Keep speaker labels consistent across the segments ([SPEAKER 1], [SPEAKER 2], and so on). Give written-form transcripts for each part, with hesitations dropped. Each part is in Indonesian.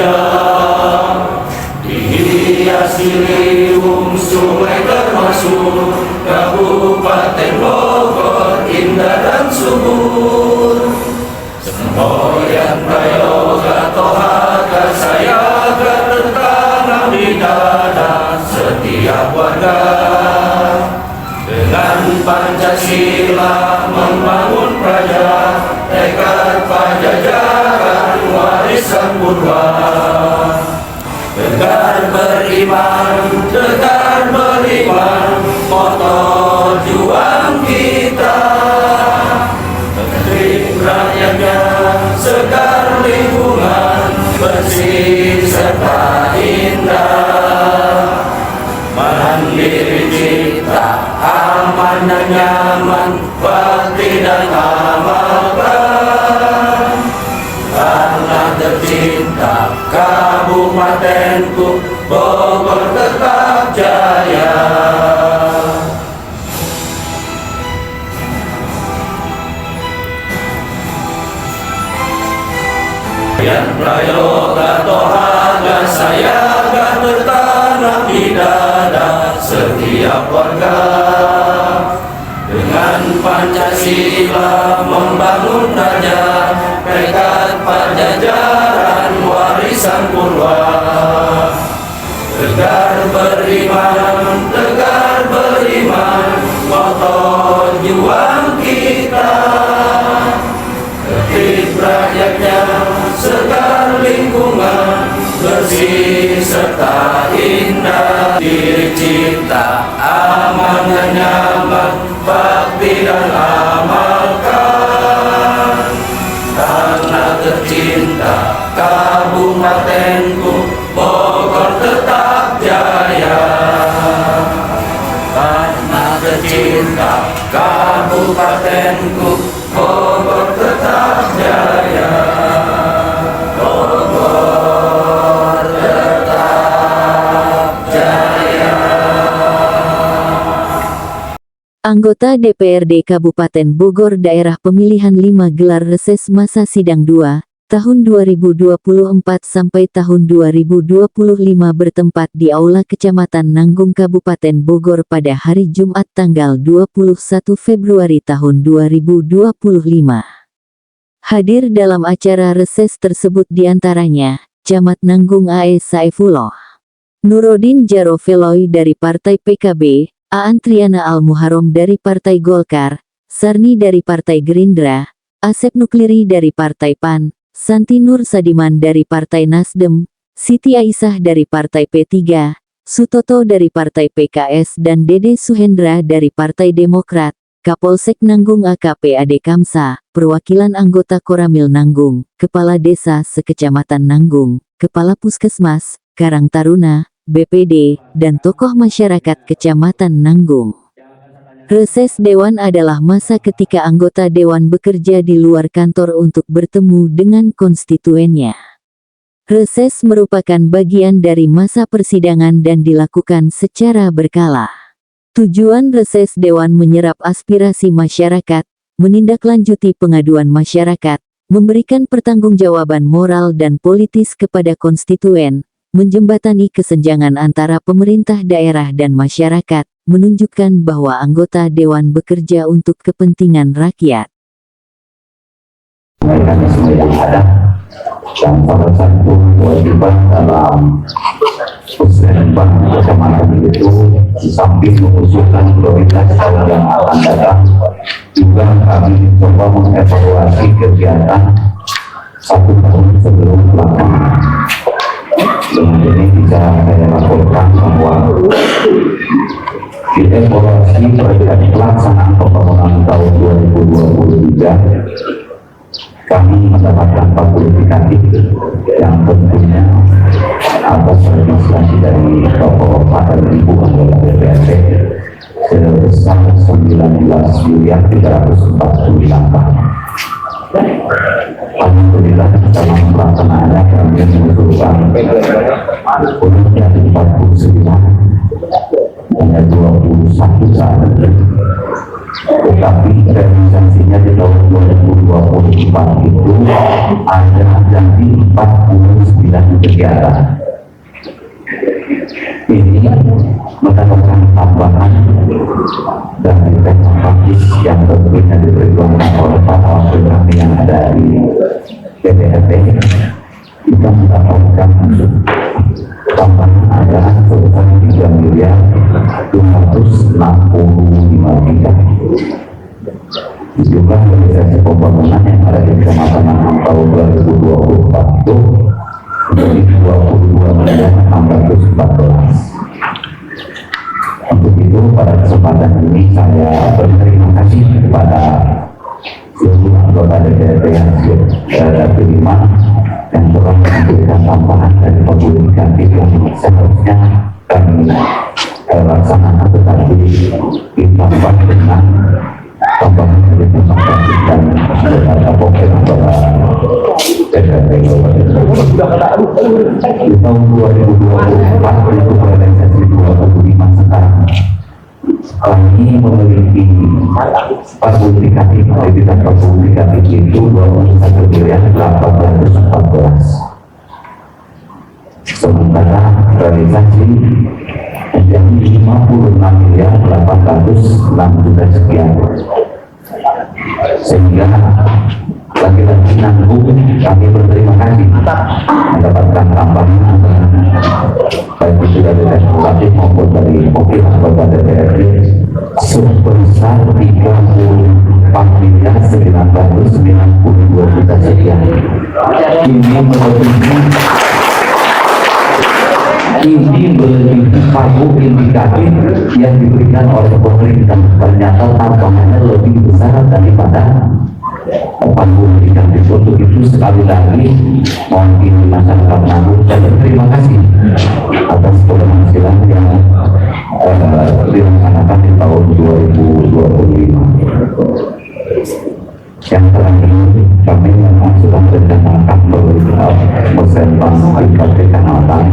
[SPEAKER 1] Indonesia dihiasi riung sungai termasuk Kabupaten Bogor indah dan subur. Semboyan prayoga tohaka sayaga tertanam di dada setiap warga. Dengan Pancasila membangun praja, tekad pajajaran warisan purba. Tegar beriman, moto juang kita. Negeri rakyatnya segar lingkungan, bersih serta indah. Mandiri cipta, aman dan nyaman, bakti dan amalkan. Karena tercinta kabupatenku Bogor tetap jaya. Yang prayoga tohaga sayaga tertanam di dada setiap warga. Dengan Pancasila membangun raja, tekad pajajaran warisan purba. Tegar beriman, moto juang kita. Tertib rakyatnya, segar lingkungan, bersih serta indah. Diri cipta, aman dan nyaman, bakti dan amalkan. Karena tercinta kabupatenku Bogor tetap jaya. Karena tercinta kabupatenku Bogor tetap jaya. Bogor tetap jaya.
[SPEAKER 2] Anggota DPRD Kabupaten Bogor Daerah Pemilihan 5 gelar reses masa sidang 2, tahun 2024 sampai tahun 2025 bertempat di Aula Kecamatan Nanggung Kabupaten Bogor pada hari Jumat tanggal 21 Februari tahun 2025. Hadir dalam acara reses tersebut diantaranya, Camat Nanggung A.E. Saifullah, Nurodin Jaroveloy dari Partai PKB, Aan Triana Al-Muharom dari Partai Golkar, Sarni dari Partai Gerindra, Asep Nukliri dari Partai PAN, Santi Nur Sadiman dari Partai Nasdem, Siti Aisyah dari Partai P3, Sutoto dari Partai PKS dan Dede Suhendra dari Partai Demokrat. Kapolsek Nanggung AKP Ade Kamsa, perwakilan anggota Koramil Nanggung, Kepala Desa Sekecamatan Nanggung, Kepala Puskesmas, Karang Taruna, BPD, dan tokoh masyarakat Kecamatan Nanggung. Reses Dewan adalah masa ketika anggota Dewan bekerja di luar kantor untuk bertemu dengan konstituennya. Reses merupakan bagian dari masa persidangan dan dilakukan secara berkala. Tujuan reses Dewan menyerap aspirasi masyarakat, menindaklanjuti pengaduan masyarakat, memberikan pertanggungjawaban moral dan politis kepada konstituen, menjembatani kesenjangan antara pemerintah daerah dan masyarakat, menunjukkan bahwa anggota Dewan bekerja untuk kepentingan rakyat.
[SPEAKER 3] Mekanisme yang ada dan salah satu kewajiban dalam musrenbang kecamatan itu di samping mengusulkan prioritas tahun yang akan datang, juga kami coba mengevaluasi kegiatan 1 tahun sebelum pelaksanaan. Dengan ini bisa saya laporkan bahwa di evaluasi terkait pelaksanaan pembangunan tahun 2023 kami mendapatkan publikasi yang tentunya atas registrasi dari Bapak dan Ibu anggota DPRD sebesar 19.340.000. Alhamdulillah dalam pelaksanaannya kami mengusulkan unitnya 49 hanya 21 saat Tetapi realisasinya di tahun 2024 itu ada jadi 49 kegiatan. Ini mendapatkan tambahan dari teknologis yang tentunya diperjuangkan oleh para wakil kami yang ada di PDRT. Kita mendapatkan tambahan anggaran sebesar 3.265 juta. Jumlah realisasi pembangunan yang ada di Kecamatan Nanggung tahun 2024 itu menjadi 22.614. Untuk itu pada kesempatan ini saya berterima kasih kepada seluruh anggota DPRD yang terima yang telah memberikan tambahan dari pembukaan yang seharusnya kami laksanakan, tetapi ditambah dengan tambahan dari tempat dan beberapa pokok antara DPRD di tahun 2024 itu realisasi 25 sekarang. Kami memiliki publikatif, kreditan publikatif itu 21.814. Sementara realisasi menjadi 56.806 juta sekian. Sehingga lagi-lagi Nanggung kami berterima kasih mendapatkan tambahan baik itu dari legislatif maupun dari wakil anggota DPRD sebesar 34.992 juta sekian. Ini melebihi pagu indikatif yang diberikan oleh pemerintah. Ternyata tambahannya lebih besar daripada pagu indikatif. Untuk itu sekali lagi mohon masyarakat Nanggung saya berterima kasih atas keberhasilan yang dilaksanakan di tahun 2025. Yang terakhir kami memang sudah merencanakan musrembang IKT Kecamatan.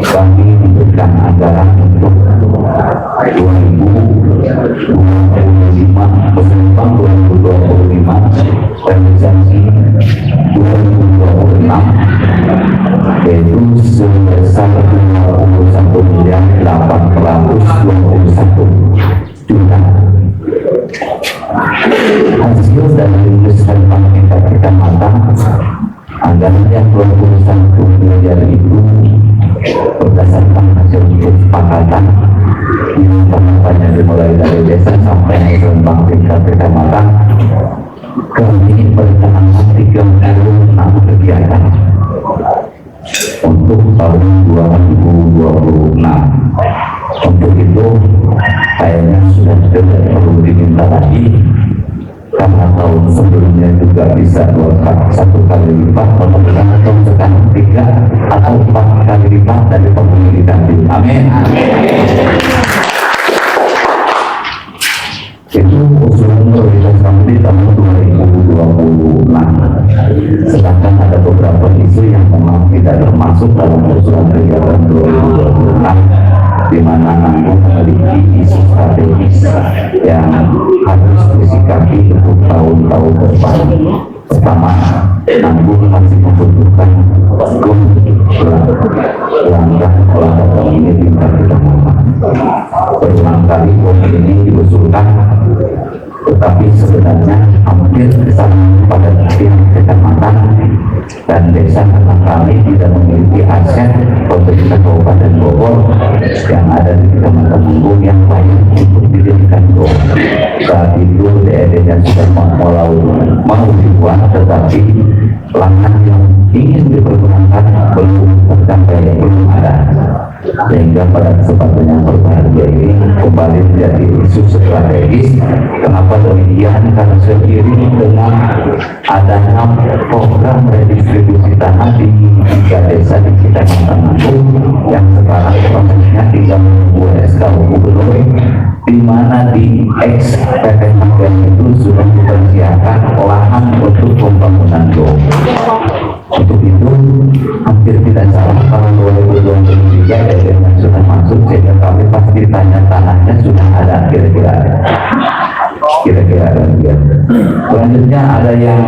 [SPEAKER 3] Kami memberikan anggaran untuk 2025 musrembang 2025 realisasi 2026 yaitu sebesar 21.821 juta. Hasil dari musrembang IKT Kecamatan anggaran yang 21 miliar itu berdasarkan hasil kesepakatan yang tahapannya dimulai dari desa sampai musrembang tingkat kecamatan. Kami merencanakan 36 kegiatan untuk tahun 2026. Untuk itu kayaknya sudah tidak perlu diminta lagi, karena tahun sebelumnya juga bisa satu kali lipat, mudah-mudahan tahun sekarang 3 atau 4 kali lipat dari pemilihan. Amin. Itu usulan prioritas kami di tahun 2026. Sedangkan ada beberapa isu yang memang tidak termasuk dalam usulan kegiatan 2026, di mana Nanggung memiliki isu strategis yang harus disikapi untuk tahun-tahun depan. Pertama, Nanggung masih membutuhkan langkah ini tingkat kecamatan. Berulang kali ini diusulkan, tetapi sebenarnya hampir sama pada tiap kecamatan dan desa, karena kami tidak memiliki aset pemerintah Kabupaten Bogor yang ada di Kecamatan Nanggung yang lain untuk dijadikan gor. Saat itu DRD-nya sudah mau dibuat, tetapi lahan yang ingin dipergunakan belum tercapai, belum ada. Sehingga pada kesempatan yang berbahagia ini kembali menjadi isu strategis. Kenapa demikian? Karena seiring dengan adanya program redistribusi tanah di 3 desa di Kecamatan Nanggung yang sekarang prosesnya tinggal menunggu SK Gubernur, di mana di PPHK itu sudah dipersiapkan lahan untuk pembangunan gor. Untuk itu hampir tidak salah kalau 2023 yang sudah masuk, sehingga kami pasti tanya tanahnya sudah ada kira-kira. kira-kira demikian. Selanjutnya ada yang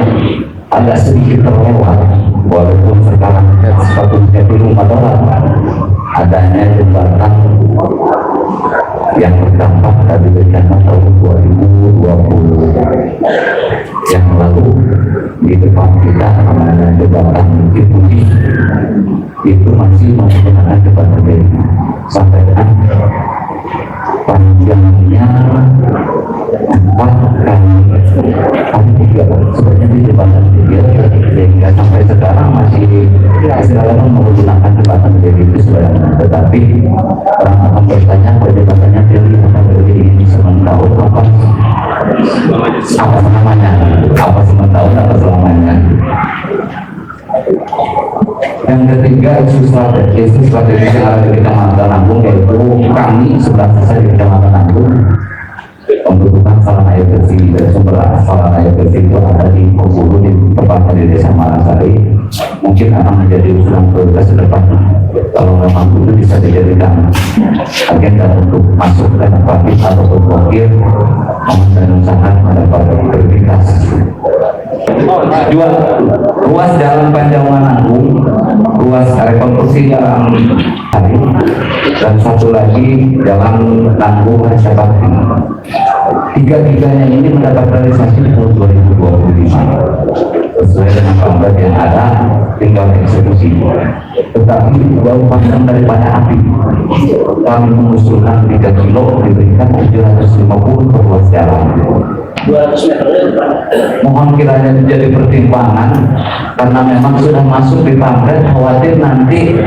[SPEAKER 3] agak sedikit terlewat, walaupun sekarang statusnya belum adalah adanya jembatan yang terdampak dari bencana tahun 2020 yang lalu. Di depan kita ada jembatan Bukit Putih, itu masih menggunakan jembatan ini sampai dengan panjangnya 4 kali 3 sebenarnya di jembatan kecil, sehingga sampai sekarang masih istilahnya menggunakan jembatan kecil itu sebenarnya. Tetapi orang akan bertanya bahwa jembatannya tinggi akan berdiri ini sementahun apa namanya, apa sementahun apa selamanya. Yang ketiga, isu strategis yang ada di Kecamatan Agung, yaitu kami sebelah saya di Kecamatan Agung membutuhkan saluran air bersih, dan sumber saluran air bersih itu ada di Pembulu, di tepatnya di Desa Malasari. Mungkin akan menjadi usulan prioritas ke depan kalau memang itu bisa dijadikan agenda untuk masuk ke legislatif ataupun wakil dan usaha mendapat prioritas. Dua, ruas jalan Panjang Agung, ruas rekonstruksi jalan hari, dan satu lagi jalan Nanggung Sabakti. Tiga-tiganya ini mendapat realisasi di tahun 2025 sesuai dengan pamret yang ada, tinggal eksekusi. Tetapi bau panjang daripada api, kami mengusulkan 3 kilo diberikan 750 per ruas jalan.
[SPEAKER 1] 200 meter.
[SPEAKER 3] Mohon kiranya menjadi pertimbangan, karena memang sudah masuk di pamret, khawatir nanti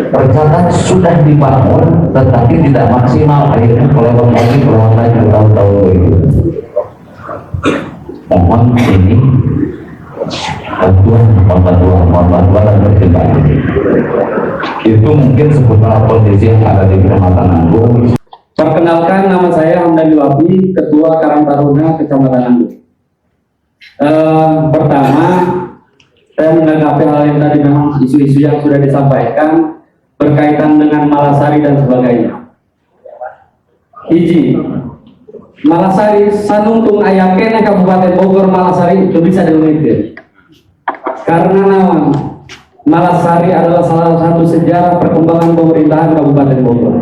[SPEAKER 3] tercatat sudah dibangun tetapi tidak maksimal, akhirnya kelewat lagi tahun-tahun itu. Mohon ini bantuan dan pertimbangan. Itu mungkin seputar kondisi yang ada di Kecamatan Agung.
[SPEAKER 4] Perkenalkan, nama saya Hamdan Wabi, Ketua Karang Taruna Kecamatan Agung. Pertama, saya menanggapi hal yang tadi, memang isu-isu yang sudah disampaikan berkaitan dengan Malasari dan sebagainya. Hiji, Malasari sanungtung ayakena Kabupaten Bogor Malasari itu bisa diunikkan. Karena nama Malasari adalah salah satu sejarah perkembangan pemerintahan Kabupaten Bogor.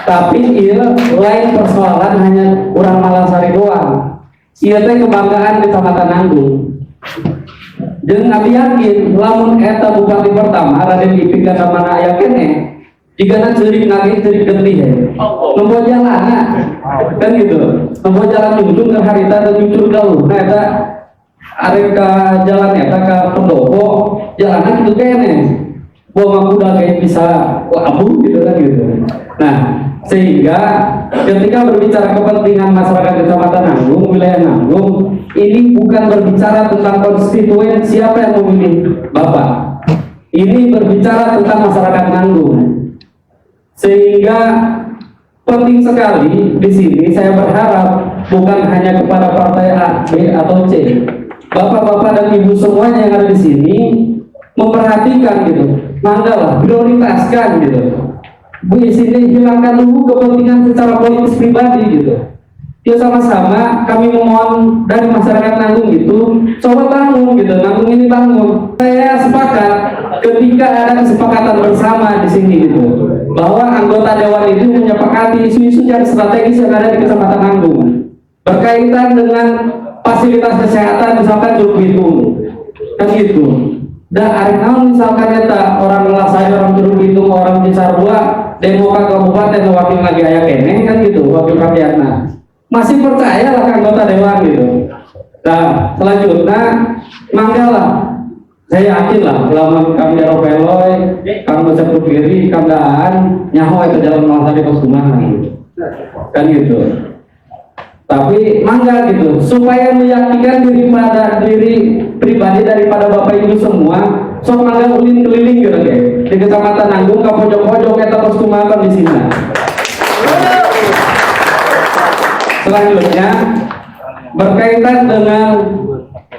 [SPEAKER 4] Tapi ia lain persoalan hanya orang Malasari doang. Ia teh kebanggaan di Kecamatan Agung. Jeung abi yakin lamun eta bupati pertama Raden Ipik kana mana aya kene digana ceurik nage ceurik getih. Nembo jalanna kan gitu. Nembo jalan junjung ke harita dan jucur galuh. Nah eta arek ka jalan eta ka pendopo jalanna kitu kene. Bawa kuda kayak bisa abu gitu kan gitu. Nah, sehingga ketika berbicara kepentingan masyarakat Kecamatan Agung, wilayah Agung, ini bukan berbicara tentang konstituen siapa yang memilih Bapak. Ini berbicara tentang masyarakat Agung. Sehingga penting sekali di sini saya berharap bukan hanya kepada partai A, B atau C. Bapak-bapak dan ibu semuanya yang ada di sini memperhatikan gitu. Manggalah prioritaskan gitu. Bu sini hilangkan dulu kepentingan secara politis pribadi gitu. Ya sama-sama kami memohon dari masyarakat Nanggung gitu, coba bangun gitu, Nanggung ini bangun. Saya sepakat ketika ada kesepakatan bersama di sini gitu, bahwa anggota dewan itu menyepakati isu-isu yang strategis yang ada di Kecamatan Nanggung berkaitan dengan fasilitas kesehatan, misalkan Curug Bitung kan gitu. Dan arenal misalkan eta orang Malasari, orang Curug Bitung, orang Cisarua, demo ke kabupaten wakil lagi aya kene kan gitu, wakil rakyatna. Masih percaya lah anggota dewan gitu. Nah, selanjutnya manggalah. Saya yakin lah, lama kami Jaropeloy, kami Besar Kiri, kandaan, nyaho itu jalan Malasari Koskumahan gitu. Kan gitu. Tapi mangga gitu, supaya meyakinkan diri pribadi daripada Bapak Ibu semua, sok mangga ulin keliling gitu kayak di Kecamatan Nanggung ke pojok-pojok kita terus kumakan di sini. Selanjutnya berkaitan dengan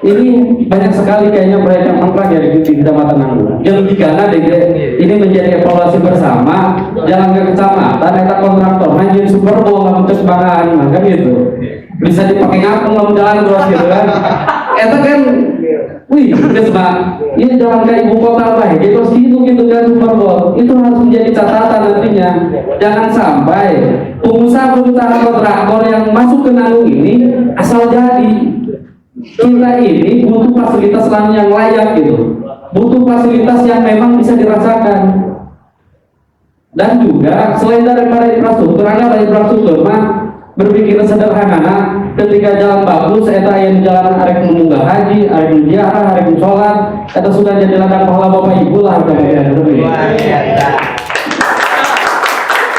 [SPEAKER 4] ini banyak sekali kayaknya proyek yang mangkrak ya di Kecamatan Nanggung. Yang digana ini menjadi evaluasi bersama, jalan ke kecamatan, eta kontraktor anjing Super Bowl lamun teu sebangan, kan gitu. Bisa dipakai ngapung lamun jalan terus gitu kan. Eta kan wih, geus mah. Ini jalan ke ibu kota bae, gitu gitu kan Super Bowl. Itu harus menjadi catatan nantinya. Jangan sampai pengusaha-pengusaha kontraktor yang masuk ke Nanggung ini asal jadi. Kita ini butuh fasilitas lain yang layak gitu, butuh fasilitas yang memang bisa dirasakan. Dan juga selain daripada infrastruktur, ada infrastruktur mah berpikir sederhana. Ketika jalan bagus, eta yang jalan arek munggah haji, arek ziarah, arek sholat, eta sudah jadi ladang pahala bapak ibu lah.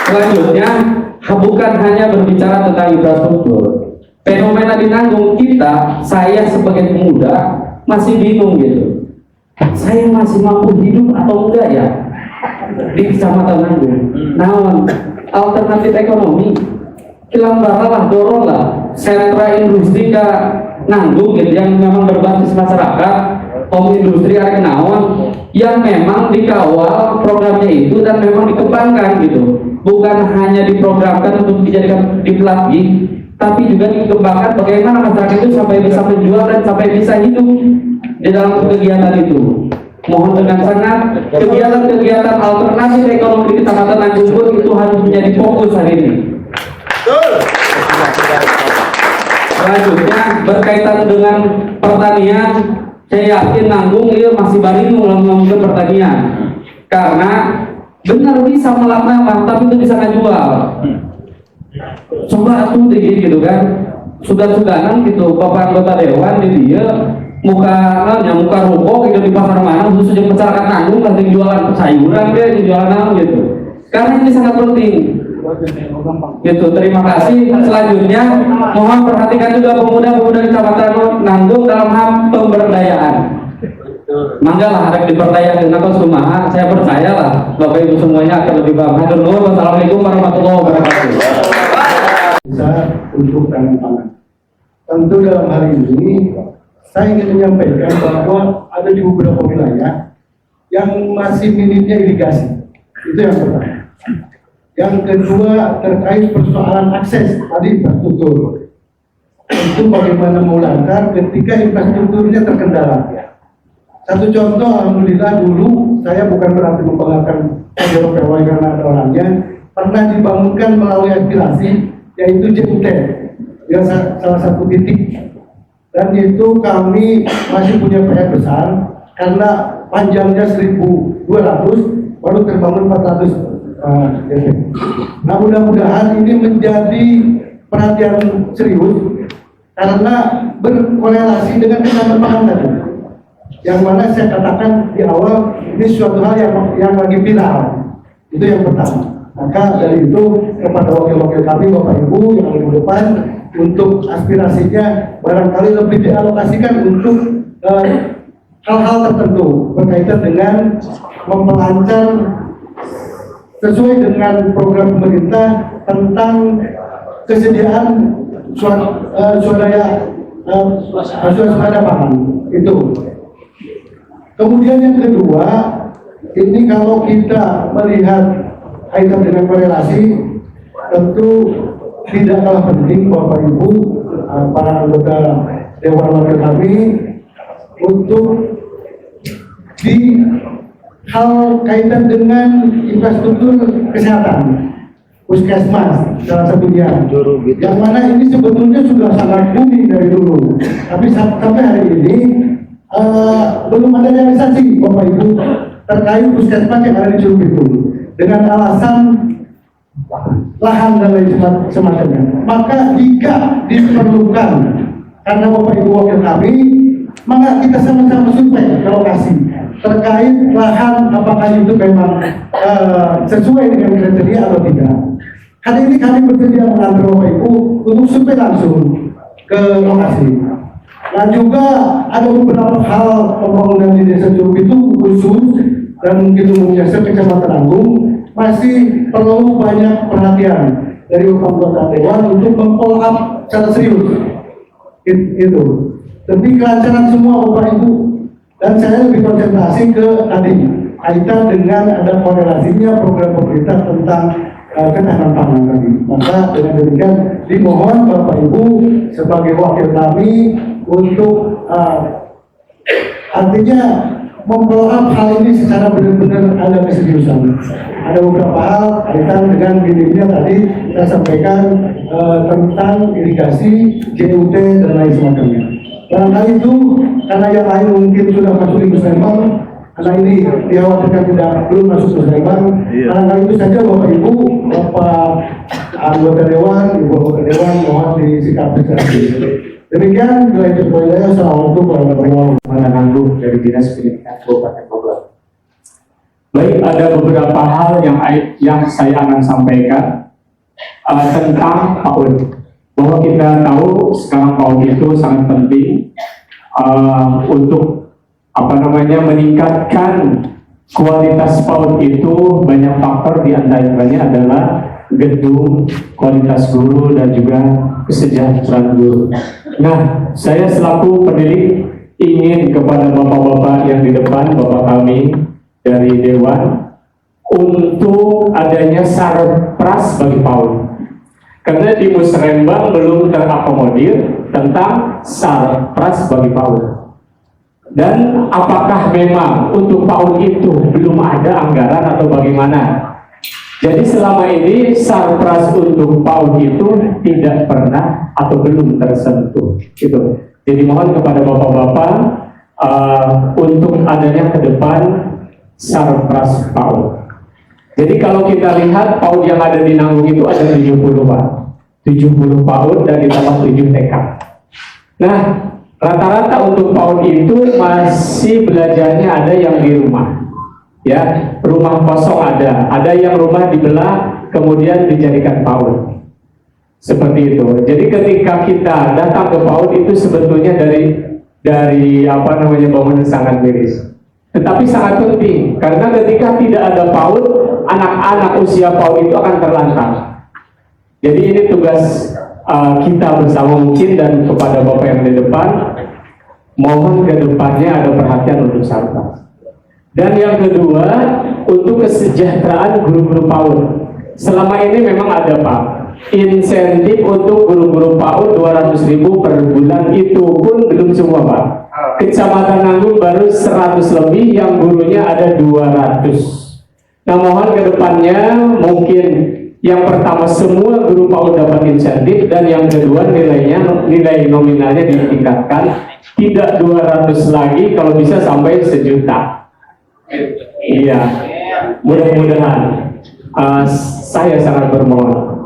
[SPEAKER 4] Selanjutnya, bukan hanya berbicara tentang infrastruktur. Fenomena di Nanggung kita, saya sebagai pemuda masih bingung gitu. Saya masih mampu hidup atau enggak ya di Kecamatan Nanggung? Nah, alternatif ekonomi, kilambara lah, dorong lah, sentra industri ke Nanggung gitu, yang memang berbasis masyarakat, industri arek naon, yang memang dikawal programnya itu dan memang dikembangkan gitu. Bukan hanya diprogramkan untuk dijadikan dipelagi, tapi juga dikembangkan bagaimana masyarakat itu sampai bisa menjual dan sampai bisa hidup di dalam kegiatan itu. Mohon dengan sangat kegiatan-kegiatan alternatif ekonomi di Kecamatan Nanggung itu harus menjadi fokus hari ini. Selanjutnya berkaitan dengan pertanian, saya yakin Nanggung ini masih baru ngomongin pertanian karena benar bisa melakukan tapi itu bisa ngejual. Coba tuh deh gitu kan, sudah-sudahan gitu bapak anggota dewan di dia muka ruko gitu di pasar mana khususnya masyarakat Nanggung lagi jualan sayuran deh, jualan gitu. Karena ini sangat penting. Gitu, terima kasih. Selanjutnya mohon perhatikan juga pemuda-pemuda di Kecamatan Nanggung dalam hal pemberdayaan. Manggalah ada diperdayakan atau sumaha, saya percayalah Bapak Ibu semuanya akan lebih paham. Wassalamualaikum warahmatullahi wabarakatuh.
[SPEAKER 5] Bisa untuk tangan. Tentu dalam hal ini saya ingin menyampaikan bahwa ada di beberapa wilayah yang masih minimnya irigasi. Itu yang pertama. Yang kedua terkait persoalan akses tadi infrastruktur. Itu bagaimana melanggar ketika infrastrukturnya terkendala. Satu contoh, alhamdulillah dulu saya bukan berarti membanggakan PWI karena ada orangnya, pernah dibangunkan melalui aspirasi yaitu JUT, ya salah satu titik. Dan itu kami masih punya PR besar karena panjangnya 1.200 baru terbangun 400. Nah mudah-mudahan ini menjadi perhatian serius karena berkorelasi dengan kenyamanan tadi. Yang mana saya katakan di awal ini suatu hal yang lagi viral. Itu yang pertama. Maka dari itu kepada wakil-wakil kami Bapak Ibu yang di depan untuk aspirasinya barangkali lebih dialokasikan untuk hal-hal tertentu berkaitan dengan memperlancar sesuai dengan program pemerintah tentang kesediaan swadaya pangan itu. Kemudian yang kedua, ini kalau kita melihat kaitan dengan korelasi, tentu tidak kalah penting Bapak Ibu, para anggota Dewan Wakil kami untuk di hal kaitan dengan infrastruktur kesehatan, puskesmas salah satunya, yang mana ini sebetulnya sudah sangat booming dari dulu, tapi sampai hari ini belum ada realisasi Bapak Ibu terkait puskesmas yang ada di Curug itu dengan alasan lahan dan lain semacamnya. Maka jika diperlukan karena Bapak Ibu wakil kami, maka kita sama-sama survei ke lokasi terkait lahan apakah itu memang sesuai dengan kriteria atau tidak. Hari ini kami bersedia mengantar Bapak Ibu untuk survei langsung ke lokasi. Nah juga ada beberapa hal pembangunan di desa Curug itu khusus dan mungkin umumnya Kecamatan Nanggung masih perlu banyak perhatian dari anggota dewan untuk meng-follow up secara serius. itu demi kelancaran semua Bapak Ibu. Dan saya lebih konsentrasi ke tadi kaitan dengan ada korelasinya program pemerintah tentang ketahanan pangan tadi. Maka dengan demikian dimohon Bapak Ibu sebagai wakil kami untuk artinya memfollow hal ini secara benar-benar ada keseriusan. Ada beberapa hal kaitan dengan minimnya tadi saya sampaikan tentang irigasi, JUT dan lain sebagainya. Barangkali itu karena yang lain mungkin sudah masuk di musrembang, karena ini dikhawatirkan belum masuk musrembang. Barangkali itu saja Bapak Ibu, Bapak anggota Dewan, Ibu anggota Dewan mohon disikapi secara demikian. Assalamualaikum warahmatullahi wabarakatuh.
[SPEAKER 6] Dari Dinas Pendidikan Kabupaten Bogor. Baik, ada beberapa hal yang saya akan sampaikan tentang PAUD. Bahwa kita tahu sekarang PAUD itu sangat penting untuk meningkatkan kualitas PAUD itu. Banyak faktor, diantaranya adalah gedung, kualitas guru, dan juga kesejahteraan guru. Nah, saya selaku pendidik ingin kepada bapak-bapak yang di depan, bapak kami dari Dewan, untuk adanya sarpras bagi PAUD. Karena di musrembang belum terakomodir tentang sarpras bagi PAUD. Dan apakah memang untuk PAUD itu belum ada anggaran atau bagaimana? Jadi selama ini sarpras untuk PAUD itu tidak pernah atau belum tersentuh. Gitu. Jadi mohon kepada bapak-bapak untuk adanya ke depan sarpras PAUD. Jadi kalau kita lihat PAUD yang ada di Nanggung itu ada 70 Pak. 70 PAUD dan ditambah 7 TK. Nah, rata-rata untuk PAUD itu masih belajarnya ada yang di rumah. Ya, rumah kosong ada yang rumah dibelah kemudian dijadikan PAUD. Seperti itu. Jadi ketika kita datang ke PAUD itu sebetulnya dari bangunan sangat miris. Tetapi sangat penting karena ketika tidak ada PAUD, anak-anak usia PAUD itu akan terlantar. Jadi ini tugas kita bersama mungkin, dan kepada Bapak yang di depan, mohon ke depannya ada perhatian untuk sarpras. Dan yang kedua, untuk kesejahteraan guru-guru PAUD. Selama ini memang ada Pak, insentif untuk guru-guru PAUD 200.000 per bulan, itu pun belum semua Pak. Kecamatan Nanggung baru 100 lebih, yang gurunya ada 200. Nah, mohon ke depannya mungkin yang pertama semua guru PAUD dapat insentif, dan yang kedua nilai nominalnya ditingkatkan, tidak 200 lagi, kalau bisa sampai 1 juta. Iya, mudah-mudahan. Saya sangat bermohon.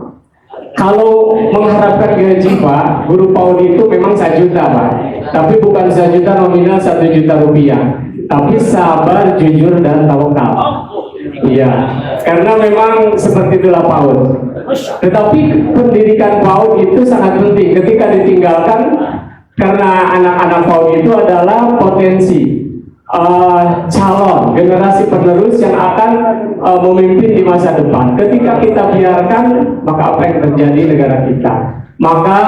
[SPEAKER 6] Kalau mengharapkan gaji Pak, guru PAUD itu memang 1 juta Pak, tapi bukan 1 juta nominal, 1 juta rupiah. Tapi sabar, jujur, dan tawakal. Iya, karena memang seperti itulah PAUD. Tetapi pendidikan PAUD itu sangat penting ketika ditinggalkan, karena anak-anak PAUD itu adalah potensi calon generasi penerus yang akan memimpin di masa depan. Ketika kita biarkan, maka apa yang terjadi negara kita? Maka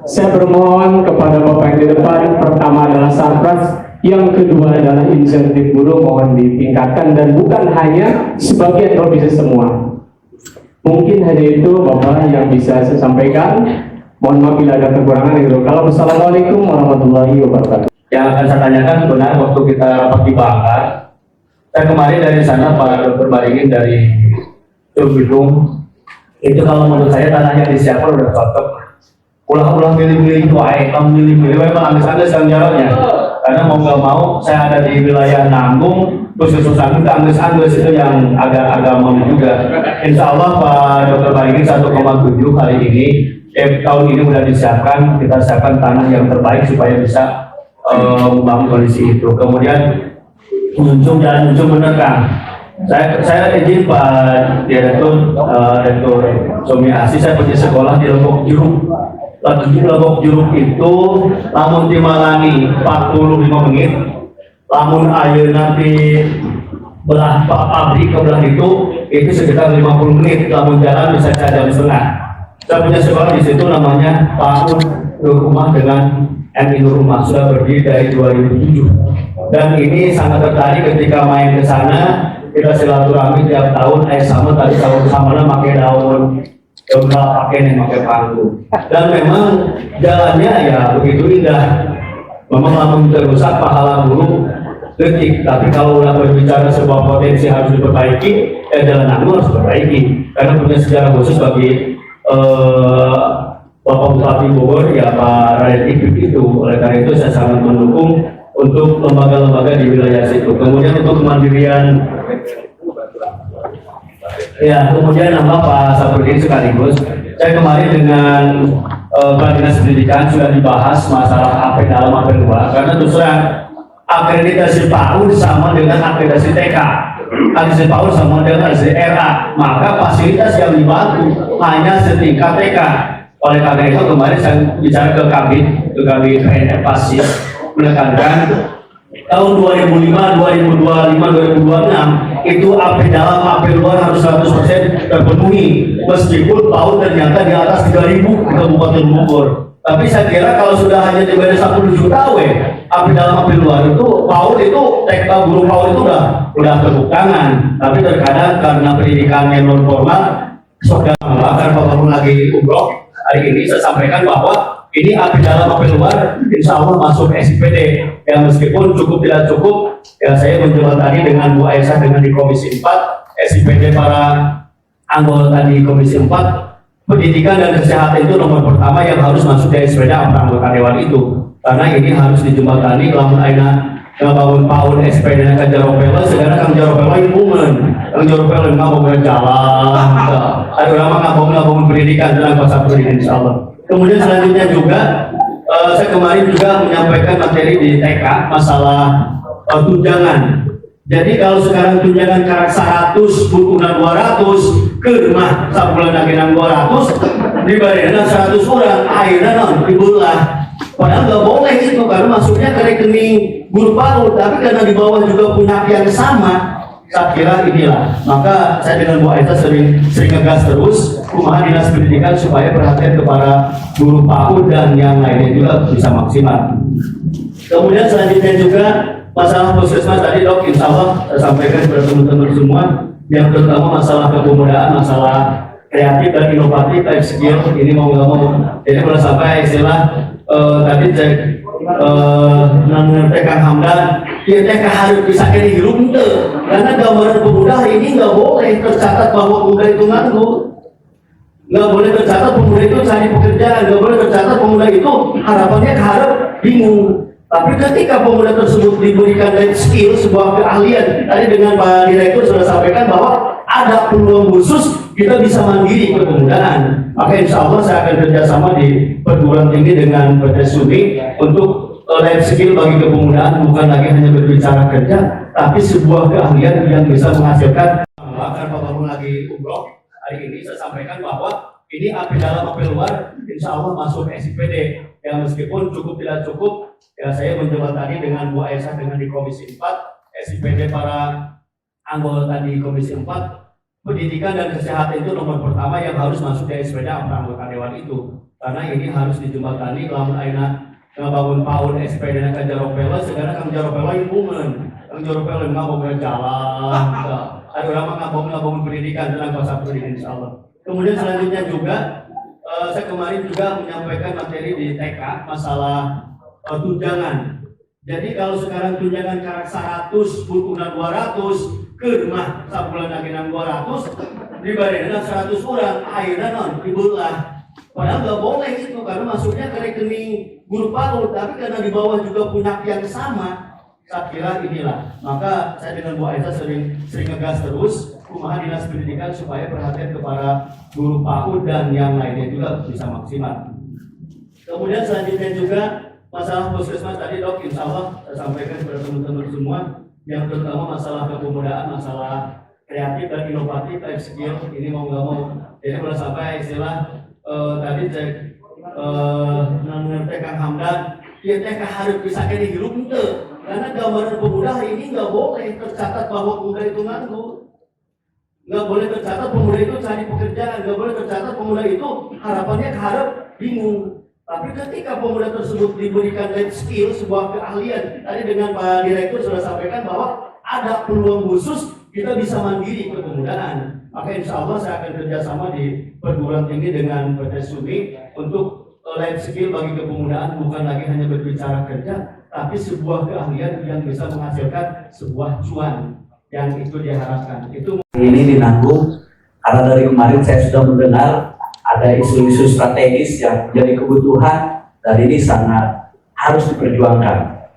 [SPEAKER 6] saya bermohon kepada Bapak yang di depan, pertama adalah sarpras, yang kedua adalah insentif guru mohon ditingkatkan, dan bukan hanya sebagian, kalau bisa semua. Mungkin hanya itu Bapak yang bisa saya sampaikan. Mohon maaf bila ada kekurangan. Kalau wassalamualaikum warahmatullahi wabarakatuh.
[SPEAKER 7] Yang akan saya tanyakan benar waktu kita rapat di Bangka, saya kemarin dari sana Pak Dr. Baringin dari Gedung, itu kalau menurut saya tanahnya disiapkan udah cocok. Ulang-ulang milih-milih itu kamu milih-milih memang angges-angges kan jaraknya. Karena mau nggak mau saya ada di wilayah Nanggung, khusus angges itu yang agak mau juga. Insya Allah Pak Dr. Baringin 1,7 kali ini, tahun ini sudah disiapkan, kita siapkan tanah yang terbaik supaya bisa membangun kondisi itu. Kemudian jalan ujung bener kan. Saya izin Pak Direktur Somi Asi, saya punya sekolah di Lebok Juruk. Lebok Juruk itu lamun dimalangi 45 menit, lamun air nanti belah pabrik ke belah itu sekitar 50 menit, lamun jalan bisa jam setengah. Saya punya sekolah di situ namanya PAUD Nur Rumah dengan MI Nur Rumah sudah berdiri dari 2007 dan ini sangat tertarik ketika main ke sana. Kita silaturahmi tiap tahun, sama tadi tahun sama pakai daun pakai nih pakai panggung dan memang jalannya ya begitu indah. Memang lamun terusak pahala buruk detik, tapi kalau udah berbicara sebuah potensi harus diperbaiki, jalan anu harus diperbaiki karena punya sejarah khusus bagi Bapak Bupati Bogor ya Pak Raden Ipik itu. Oleh karena itu saya sangat mendukung untuk lembaga-lembaga di wilayah situ. Kemudian untuk kemandirian ya, kemudian nama Pak Saprudin sekaligus saya kemarin dengan Kepala Dinas Pendidikan sudah dibahas masalah AP dalam AP luar karena terus terang akreditasi PAUD sama dengan akreditasi TK, akreditasi PAUD sama dengan akreditasi RA, maka fasilitas yang dibantu hanya setingkat TK. Oleh karena itu kemarin saya bicara ke Kabin PNF Pasir menekankan tahun 2005, 2025, 2026 itu AP dalam AP luar harus 100% terpenuhi meskipun PAUD ternyata di atas 3.000 di Kabupaten Bogor. Tapi saya kira kalau sudah hanya diberi 10 juta AP dalam AP luar itu PAUD itu TK guru PAUD itu udah tepuk tangan. Tapi terkadang karena pendidikannya non formal saudara akan bangun lagi umroh. Hari ini saya sampaikan bahwa ini AP dalam AP luar insya Allah masuk SIPD yang meskipun cukup tidak cukup ya saya menjembatani dengan Bu Aisyah dengan di Komisi 4 SIPD para anggota di Komisi 4 pendidikan dan kesehatan itu nomor pertama yang harus masuk dari sepeda anggota dewan itu karena ini harus dijembatani lamun aina bangun PAUD SPD dan Jaropela segera Kang Jaropela hubungan Kang Jaropela nggak mau berjalan ada orang nggak mau pendidikan dalam pasar pendidikan insya Allah. Kemudian selanjutnya juga saya kemarin juga menyampaikan materi di TK masalah tunjangan. Jadi kalau sekarang tunjangan karak 100 bukunan 200 ke rumah sabulan agenan 200 dibarikan 100 orang akhirnya non dibelah. Padahal nggak boleh itu karena masuknya ke rekening guru PAUD, tapi karena di bawah juga punya yang sama. Saya kira inilah, maka saya dengan Bu Aisyah sering ngegas terus kumaha dinas pendidikan supaya perhatian kepada guru PAUD dan yang lainnya juga bisa maksimal. Kemudian selanjutnya juga masalah puskesmas tadi Dok, insya Allah saya sampaikan kepada teman-teman semua yang terutama masalah kepemudaan, masalah kreatif dan inovatif, life skill ini mau nggak mau. Jadi kalau sampai istilah tadi cek TK Hamdan, ya TK harus bisa kiri hirup itu, karena gambaran pemuda hari ini nggak boleh tercatat bahwa pemuda itu nganggur, nggak boleh tercatat pemuda itu cari pekerjaan, nggak boleh tercatat pemuda itu harapannya keharap bingung. Tapi ketika pemuda tersebut diberikan life skill, sebuah keahlian, tadi dengan Pak Direktur sudah sampaikan bahwa ada peluang khusus kita bisa mandiri kepemudaan. Maka insya Allah saya akan kerjasama di perguruan tinggi dengan PT Sumi untuk life skill bagi kepemudaan, bukan lagi hanya berbicara kerja, tapi sebuah keahlian yang bisa menghasilkan. Akan bangun lagi umroh. Hari ini saya sampaikan bahwa ini AP dalam AP luar insya Allah masuk SIPD yang meskipun cukup tidak cukup ya saya menjembatani dengan Bu Aisyah dengan di Komisi 4 SIPD para anggota di Komisi 4 pendidikan dan kesehatan itu nomor pertama yang harus masuk dari sepeda anggota dewan itu karena ini harus dijembatani lamun aina bangun PAUD SPD dan Kang Jaropela segera Kang Jaropela hubungan Kang Jaropela nggak mau berjalan ada orang nggak mau pendidikan dalam pasar pendidikan insya Allah. Kemudian selanjutnya juga saya kemarin juga menyampaikan materi di TK masalah tunjangan. Jadi kalau sekarang tunjangan karak 100 bukunan 200 ke rumah sabulan agenan 200 dibarikan 100 orang akhirnya non dibelah. Padahal nggak boleh itu karena masuknya ke rekening guru PAUD, tapi karena di bawah juga punya yang sama. Saya kira inilah, maka saya dengan Bu Aisyah sering ngegas terus kumaha dinas pendidikan supaya perhatian kepada guru PAUD dan yang lainnya juga bisa maksimal. Kemudian selanjutnya juga masalah puskesmas tadi Dok, insya Allah saya sampaikan kepada teman-teman semua yang terutama masalah kepemudaan, masalah kreatif dan inovatif, life skill ini mau nggak mau. Jadi kalau sampai istilah tadi cek TK Hamdan, ya TK harus bisa kiri hirup itu, karena gambaran pemuda hari ini nggak boleh tercatat bahwa pemuda itu nganggur, nggak boleh tercatat pemuda itu cari pekerjaan, nggak boleh tercatat pemuda itu harapannya keharap bingung.
[SPEAKER 1] Tapi ketika pemuda tersebut diberikan life skill, sebuah keahlian, tadi dengan Pak Direktur sudah sampaikan bahwa ada peluang khusus kita bisa mandiri kepemudaan. Maka insya Allah saya akan kerjasama di perguruan tinggi dengan PT Sumi untuk life skill bagi kepemudaan, bukan lagi hanya berbicara kerja, tapi sebuah keahlian yang bisa menghasilkan sebuah cuan yang itu diharapkan. Itu
[SPEAKER 3] Ini dinanggung karena dari kemarin saya sudah mendengar ada isu-isu strategis yang menjadi kebutuhan dan ini sangat harus diperjuangkan.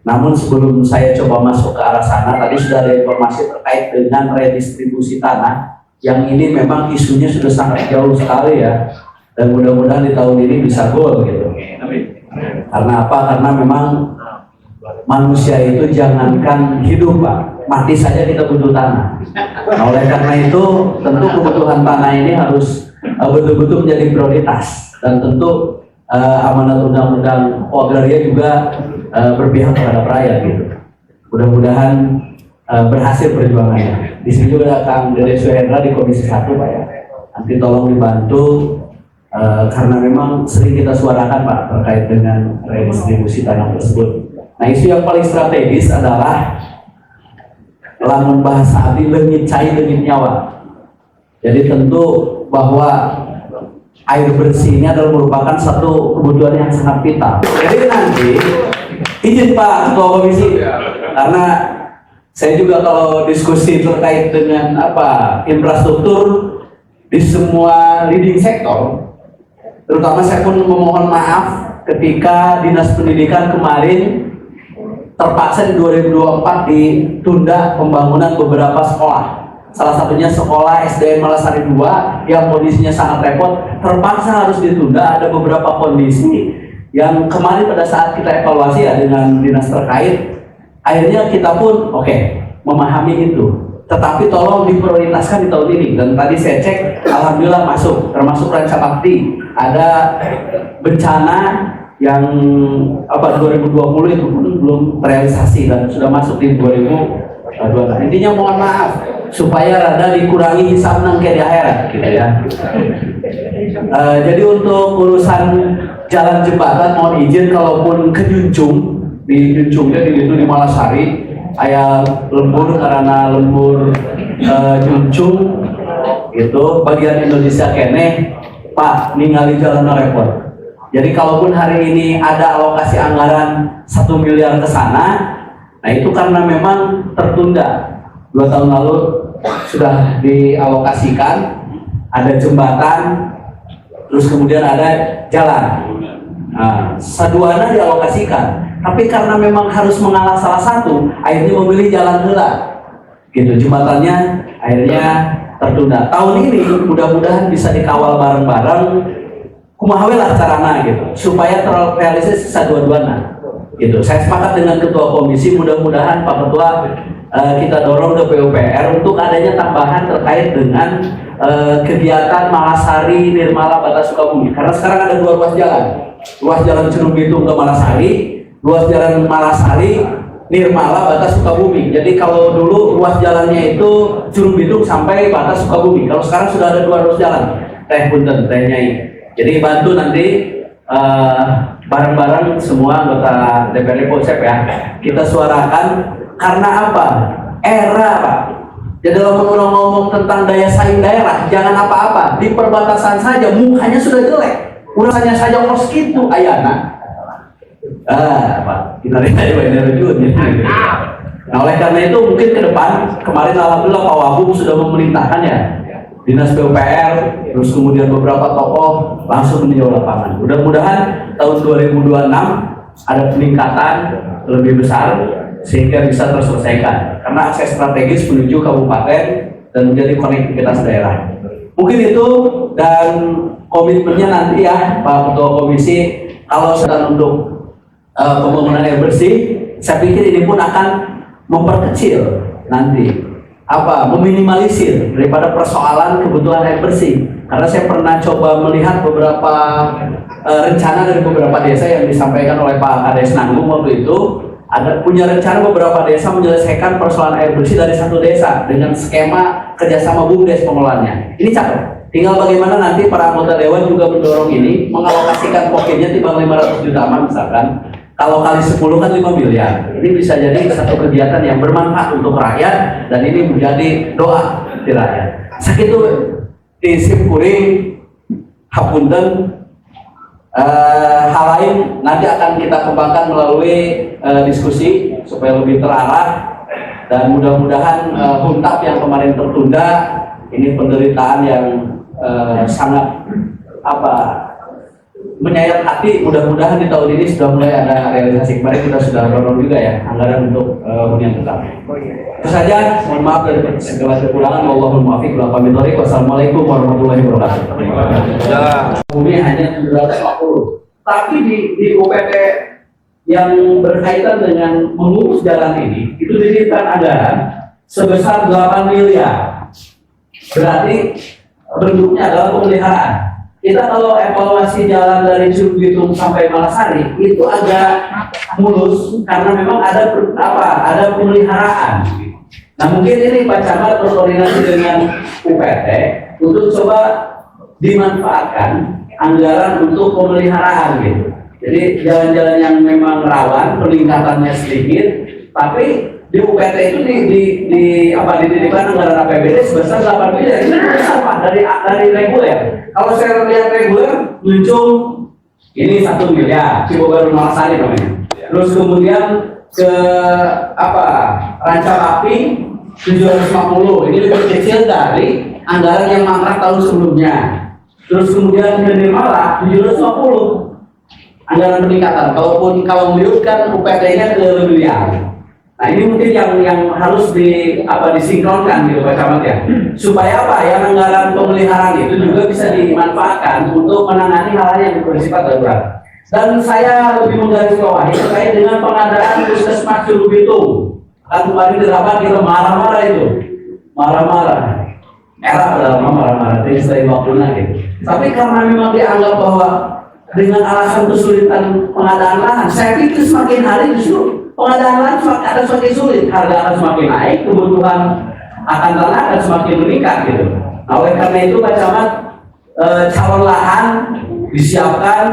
[SPEAKER 3] Namun sebelum saya coba masuk ke arah sana, tadi sudah ada informasi terkait dengan redistribusi tanah yang ini memang isunya sudah sangat jauh sekali ya, dan mudah-mudahan di tahun ini bisa goal gitu. Karena apa? Karena memang manusia itu jangankan hidup Pak, mati saja kita butuh tanah. Nah, oleh karena itu tentu kebutuhan tanah ini harus betul-betul menjadi prioritas, dan tentu amanat undang-undang agraria juga berpihak terhadap rakyat gitu. Mudah-mudahan berhasil perjuangannya. Di sini juga ada Kang Dede Suhendra di Komisi 1 Pak ya. Nanti tolong dibantu karena memang sering kita suarakan Pak terkait dengan redistribusi tanah tersebut. Nah, isu yang paling strategis adalah lamun bahasa abdi leungit cai leungit nyawa. Jadi tentu bahwa air bersih ini adalah merupakan satu kebutuhan yang sangat vital. Jadi nanti izin Pak Ketua Komisi, karena saya juga kalau diskusi terkait dengan infrastruktur di semua leading sektor, terutama saya pun memohon maaf ketika Dinas Pendidikan kemarin terpaksa di 2024 ditunda pembangunan beberapa sekolah. Salah satunya sekolah SDN Malasari 2 yang kondisinya sangat repot, terpaksa harus ditunda. Ada beberapa kondisi yang kemarin pada saat kita evaluasi ya dengan dinas terkait, akhirnya kita pun memahami itu. Tetapi tolong diprioritaskan di tahun ini. Dan tadi saya cek, alhamdulillah masuk, termasuk Ranca Bakti. Ada bencana yang 2020 itu pun belum terrealisasi dan sudah masuk di 2020. Intinya mohon maaf supaya rada dikurangi hisab nang ke di akhirat gitu ya. Jadi untuk urusan jalan jembatan mohon izin kalaupun ke Juncung, di Juncungnya di Malasari aya lembur karena lembur Juncung gitu bagian Indonesia kene Pak ningali jalan repot. Jadi kalaupun hari ini ada alokasi anggaran 1 miliar ke sana, nah itu karena memang tertunda. 2 tahun lalu sudah dialokasikan, ada jembatan, terus kemudian ada jalan. Nah, saduana dialokasikan, tapi karena memang harus mengalah salah satu, akhirnya memilih jalan heula. Gitu, jembatannya akhirnya tertunda. Tahun ini mudah-mudahan bisa dikawal bareng-bareng. Kumaha we lah carana gitu supaya terrealisasi sadua-duana gitu. Saya sepakat dengan Ketua Komisi, mudah-mudahan Pak Ketua kita dorong ke PUPR untuk adanya tambahan terkait dengan kegiatan Malasari Nirmala Batas Sukabumi, karena sekarang ada 2 ruas jalan Curug Bitung ke Malasari, ruas jalan Malasari Nirmala Batas Sukabumi. Jadi kalau dulu ruas jalannya itu Curug Bitung sampai Batas Sukabumi, kalau sekarang sudah ada 2 ruas jalan. Punten Nyai. Jadi bantu nanti bareng-bareng semua anggota DPRD Polsek ya, kita suarakan. Karena apa? Era Pak. Jadi kalau ngomong tentang daya saing daerah, jangan apa-apa di perbatasan saja mukanya sudah jelek, urusannya saja kos gitu ayana. Pak, kita lihat Nah, oleh karena itu mungkin ke depan, kemarin alhamdulillah Pak Wagub sudah memerintahkan ya, Dinas PUPR, terus kemudian beberapa tokoh langsung meninjau lapangan. Mudah-mudahan tahun 2026 ada peningkatan lebih besar sehingga bisa terselesaikan. Karena akses strategis menuju kabupaten dan menjadi konektivitas daerah. Mungkin itu, dan komitmennya nanti ya Pak Ketua Komisi, kalau sedang untuk pembangunan air bersih, saya pikir ini pun akan memperkecil nanti meminimalisir daripada persoalan kebutuhan air bersih. Karena saya pernah coba melihat beberapa rencana dari beberapa desa yang disampaikan oleh Pak Kades Nanggung waktu itu, ada punya rencana beberapa desa menyelesaikan persoalan air bersih dari satu desa dengan skema kerjasama BUMDes pengelolaannya. Ini cakep.
[SPEAKER 8] Tinggal bagaimana nanti para anggota dewan juga mendorong ini mengalokasikan pocketnya timbang 500 juta misalkan. Kalau kali 10 kan 5 miliar. Ini bisa jadi satu kegiatan yang bermanfaat untuk rakyat dan ini menjadi doa di rakyat. Sakitu disim kuring hapunten hal lain nanti akan kita kembangkan melalui diskusi supaya lebih terarah dan mudah-mudahan huntap yang kemarin tertunda ini penderitaan yang sangat menyayat hati. Mudah-mudahan di tahun ini sudah mulai ada realisasi. Kemarin kita sudah dorong juga ya anggaran untuk hunian tetap. Itu saja, mohon maaf dari segala kekurangan. Wallahul muwaffiq ila aqwamit thoriq. Wassalamualaikum warahmatullahi wabarakatuh. Bumi hanya 750. Tapi di UPT yang berkaitan dengan mengurus jalan ini itu diberikan anggaran sebesar 8 miliar. Berarti bentuknya adalah pemeliharaan. Kita kalau evaluasi jalan dari Curug Bitung sampai Malasari itu agak mulus karena memang ada pemeliharaan. Nah mungkin ini Pak Camat berkoordinasi dengan UPT untuk coba dimanfaatkan anggaran untuk pemeliharaan gitu. Jadi jalan-jalan yang memang rawan peningkatannya sedikit, tapi di UPT itu dititipkan anggaran APBD sebesar 8 miliar. Ini besar Pak dari reguler. Kalau saya lihat reguler muncul ini 1 miliar Cibobaru Malasari namanya. Terus kemudian ke Rancarapi 750. Ini lebih kecil dari anggaran yang mangkrak tahun sebelumnya. Terus kemudian ke Nirmala 750 anggaran peningkatan. Kalau melihatkan UPT-nya ke miliar. Nah ini mungkin yang harus disinkronkan gitu Pak Camat ya, supaya yang anggaran pemeliharaan itu juga bisa dimanfaatkan untuk menangani hal-hal yang bersifat darurat. Dan saya lebih menggarisbawahi terkait dengan pengadaan puskesmas Curug Bitung. Kan kemarin di rapat kita marah-marah itu, era lama marah-marah itu istilah waktunya gitu. Tapi karena memang dianggap bahwa dengan alasan kesulitan pengadaan lahan, saya pikir semakin hari justru pengadaan lahan akan semakin sulit, harga akan semakin naik, kebutuhan akan tanah akan semakin meningkat gitu. Nah oleh karena itu Pak Camat calon lahan disiapkan,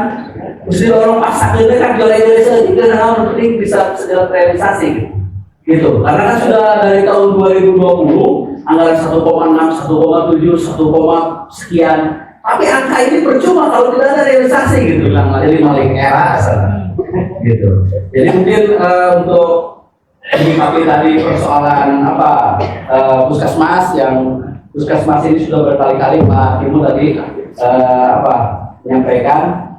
[SPEAKER 8] mesti orang paksa kita kan jual-jual sedikit karena penting bisa segera terrealisasi gitu. Karena kan sudah dari tahun 2020 anggaran 1,6, 1,7, 1, sekian. Tapi angka ini percuma kalau tidak ada realisasi gitu, jadi maling era gitu. Jadi mungkin untuk menyikapi tadi persoalan puskesmas ini sudah berkali-kali Pak Timo tadi menyampaikan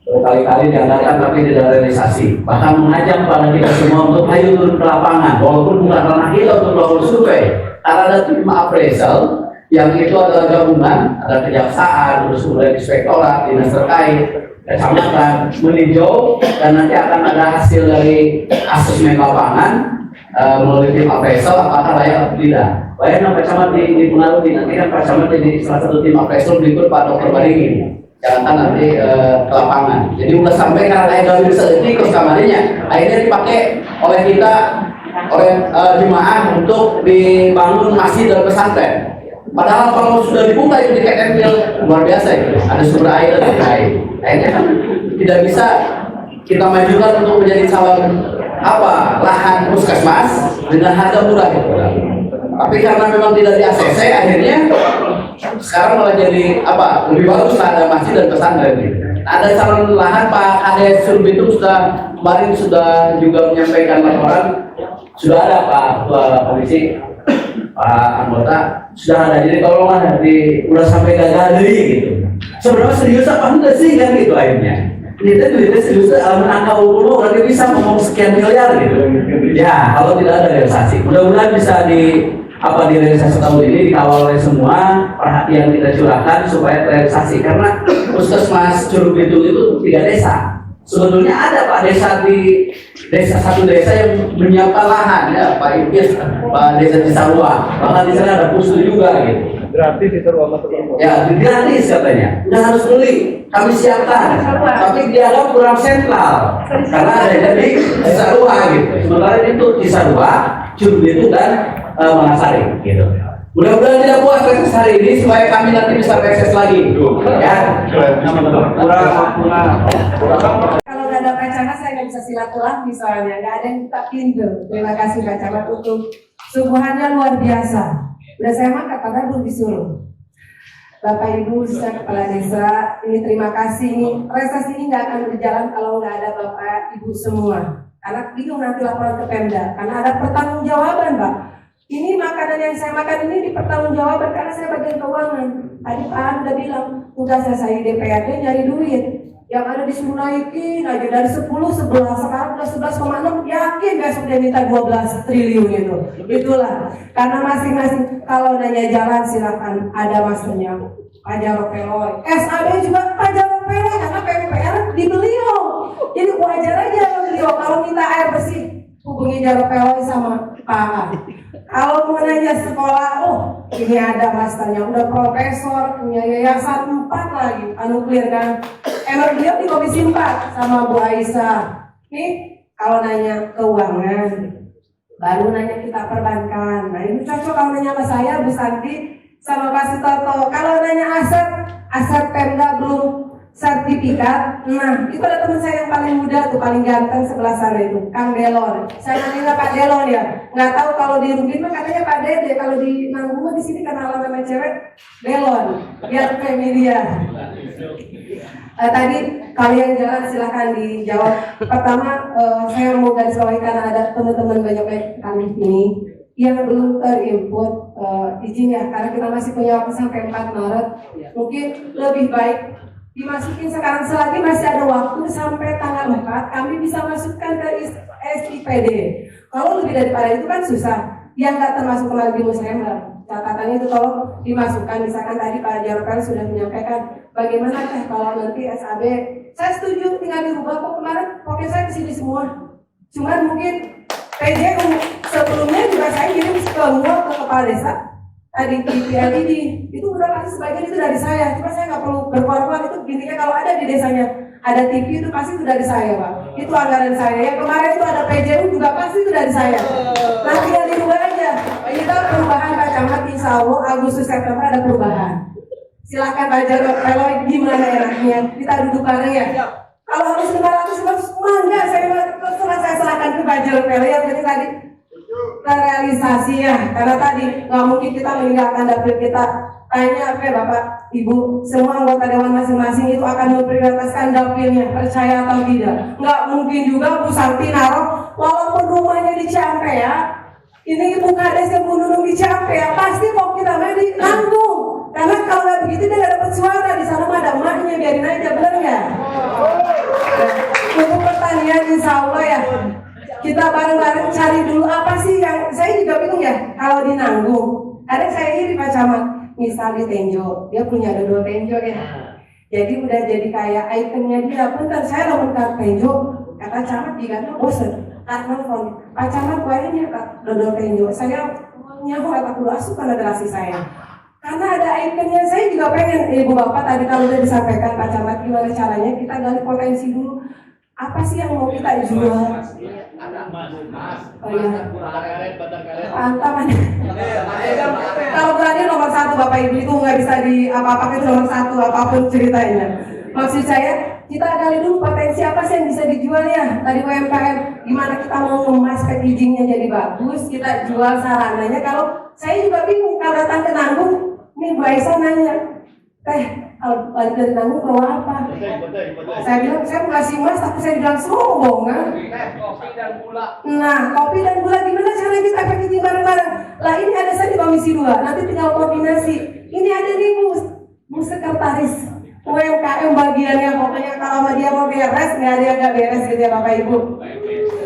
[SPEAKER 8] berkali-kali dianggarkan tapi tidak realisasi. Bahkan mengajak pada kita semua untuk ayo turun ke lapangan, walaupun bukan ranah kita untuk melakukan survei. Karena ada tim appraisal yang itu adalah gabungan, ada kejaksaan, terus kemudian inspektorat, dinas terkait, kecamatan meninjau dan nanti akan ada hasil dari asesmen lapangan melalui tim appraisal apakah layak atau tidak. Bayangkan Pak Camat dipengaruhi, nanti kan Pak Camat jadi salah satu tim appraisal berikut Pak Dr. Baringin. Jangan nanti ke lapangan. Jadi udah sampai karena kayak bisa ikut kamarnya, akhirnya dipakai oleh kita, oleh jemaah untuk dibangun masjid dan pesantren. Padahal kalau sudah dibuka itu di KML luar biasa itu, ada sumber air dan lain. Akhirnya kan tidak bisa kita majukan untuk menjadi calon lahan puskesmas dengan harga murah gitu. Tapi karena memang tidak di ACC, akhirnya sekarang malah jadi lebih bagus ada masjid dan pesantren. Ada calon lahan Pak Kades Curug Bitung kemarin sudah juga menyampaikan laporan, sudah ada Pak Ketua Komisi, Pak anggota sudah ada, jadi tolonglah udah sampai gagal dari gitu. Sebenarnya serius apa enggak sih kan gitu akhirnya. Kita duitnya serius angka umum berarti bisa ngomong sekian miliar gitu. Ya kalau tidak ada realisasi, mudah-mudahan bisa direalisasi tahun ini, dikawal oleh semua, perhatian kita curahkan supaya terrealisasi. Karena puskesmas Curug Bitung itu 3 desa. Sebetulnya ada Pak satu desa yang menyiapkan lahan ya Pak Ibis, Pak Desa Cisarua, bahkan di sana ada pusul juga gitu.
[SPEAKER 5] Gratis itu rumah tersebut.
[SPEAKER 8] Ya gratis katanya, nggak harus beli, kami siapkan. Tapi dianggap kurang sentral karena ada di Cisarua gitu. Sementara itu Cisarua, Curug Bitung dan Malasari gitu. Mudah-mudahan tidak puas reses hari ini supaya kami nanti bisa reses lagi. Ya.
[SPEAKER 9] Kalau nggak ada Pak Camat saya nggak bisa silaturahmi soalnya nggak ada yang kita pintu. Terima kasih Pak Camat untuk suguhannya luar biasa. Udah saya makan padahal belum disuruh. Bapak Ibu, saya Kepala Desa, ini terima kasih. Reses ini nggak akan berjalan kalau nggak ada Bapak Ibu semua. Karena bingung nanti laporan ke Pemda. Karena ada pertanggungjawaban, Pak. Ini makanan yang saya makan ini dipertanggungjawabkan karena saya bagian keuangan. Tadi Pak An udah bilang, tugasnya saya di DPRD nyari duit. Yang ada disuruh naikin aja dari 10, 11, sekarang udah 11,6, yakin besok dia minta 12 triliun itu. Itulah, karena masing-masing kalau nanya jalan silakan ada masternya. Pak Jarod Peloy, SAB juga Pak Jarod Peloy karena PUPR di beliau. Jadi wajar aja beliau kalau minta air bersih hubungi Jarod Peloy sama Pak. Kalau mau nanya sekolah, oh ini ada masternya, udah profesor, punya yayasan 4 lagi, nuklir kan. Emang beliau di komisi 4 sama Bu Aisyah. Nih kalau nanya keuangan, baru nanya kita perbankan. Nah ini cocok kalau nanya sama saya, Bu Santi sama Pak Sutoto. Kalau nanya aset Pemda belum sertifikat. Nah, itu ada teman saya yang paling muda tuh, paling ganteng sebelah sana itu, Kang Delon. Saya nanya Pak Delon ya, nggak tahu kalau di Rugin mah katanya Pak Dede, kalau di Nanggung mah di sini kenalan nama cewek Delon, biar familia. Tadi kalian jalan silahkan dijawab. Pertama, saya mau garis bawahi karena ada teman-teman banyak kami ini yang belum terinput, izin ya, karena kita masih punya waktu sampai 4 Maret. Mungkin lebih baik dimasukin sekarang, selagi masih ada waktu sampai tanggal 4 kami bisa masukkan ke SIPD. Kalau lebih daripada itu kan susah. Yang nggak termasuk kemarin di musrembang, catatannya itu tolong dimasukkan. Misalkan tadi Pak Jarod sudah menyampaikan bagaimana kalau nanti SAB, saya setuju tinggal dirubah kok, kemarin pokoknya saya kesini semua. Cuman mungkin PJU sebelumnya juga saya kirim ke kepala desa. Tadi TV LED itu udah pasti sebagian itu dari saya, cuma saya nggak perlu berkorban. Itu intinya kalau ada di desanya ada TV itu pasti itu dari saya Pak, itu anggaran saya. Yang kemarin itu ada PJU juga pasti itu dari saya. Nah tinggal dirubah aja, kita perubahan Pak Camat, insya Allah Agustus September ada perubahan. Silakan Pak Jarod Peloy gimana enaknya, kita duduk bareng ya. Kalau harus 500 enggak, saya serahkan ke Pak Jarod Peloy yang tadi realisasi ya, karena tadi nggak mungkin kita meninggalkan dapil kita. Tanya apa Bapak Ibu, semua anggota dewan masing-masing itu akan memprioritaskan dapilnya, percaya atau tidak. Nggak mungkin juga Bu Santi naruh walaupun rumahnya di Ciampea ya, ini Ibu Kades yang Gunung di Ciampea ya, pasti mau kita main di Nanggung. Karena kalau nggak begitu dia nggak dapat suara, di sana mah ada emaknya, biarin aja, bener nggak? Untuk pertanian insya Allah ya, kita bareng-bareng cari dulu apa sih yang saya juga bingung ya kalau di Nanggung. Kadang saya iri Pak Camat, misal di Tenjo, dia punya dodol Tenjo ya. Jadi udah jadi kayak ikonnya dia. Punten saya lamun ke Tenjo, kata Camat diganteng bosen. Karena Pak Camat kuahnya dodol Tenjo. Saya nyaho kata kudu asup karena relasi saya. Karena ada ikonnya, saya juga pengen. Ibu Bapak tadi kalau udah disampaikan Pak Camat gimana caranya kita gali potensi dulu. Apa sih yang mau kita jual? Oh iya. Antam. Kalau berani nomor 1 Bapak Ibu itu nggak bisa di apa-apa itu nomor 1 apapun ceritanya. Maksud saya kita gali dulu potensi apa sih yang bisa dijual ya. Tadi UMKM gimana kita mau ngemas packagingnya jadi bagus, kita jual sarananya. Kalau saya juga bingung kalau datang ke Nanggung, nih Bu Aisyah nanya, kalau balik dari Nanggung perlu apa? Saya bilang saya mau kasih mas, tapi saya bilang sombong kan? Nah, kopi dan gula gimana cara kita packaging bareng-bareng? Lah ini ada saya di komisi 2, nanti tinggal koordinasi. Ini ada nih Bu sekretaris UMKM bagiannya, pokoknya kalau dia mau beres, nggak ada yang nggak beres gitu ya Bapak Ibu.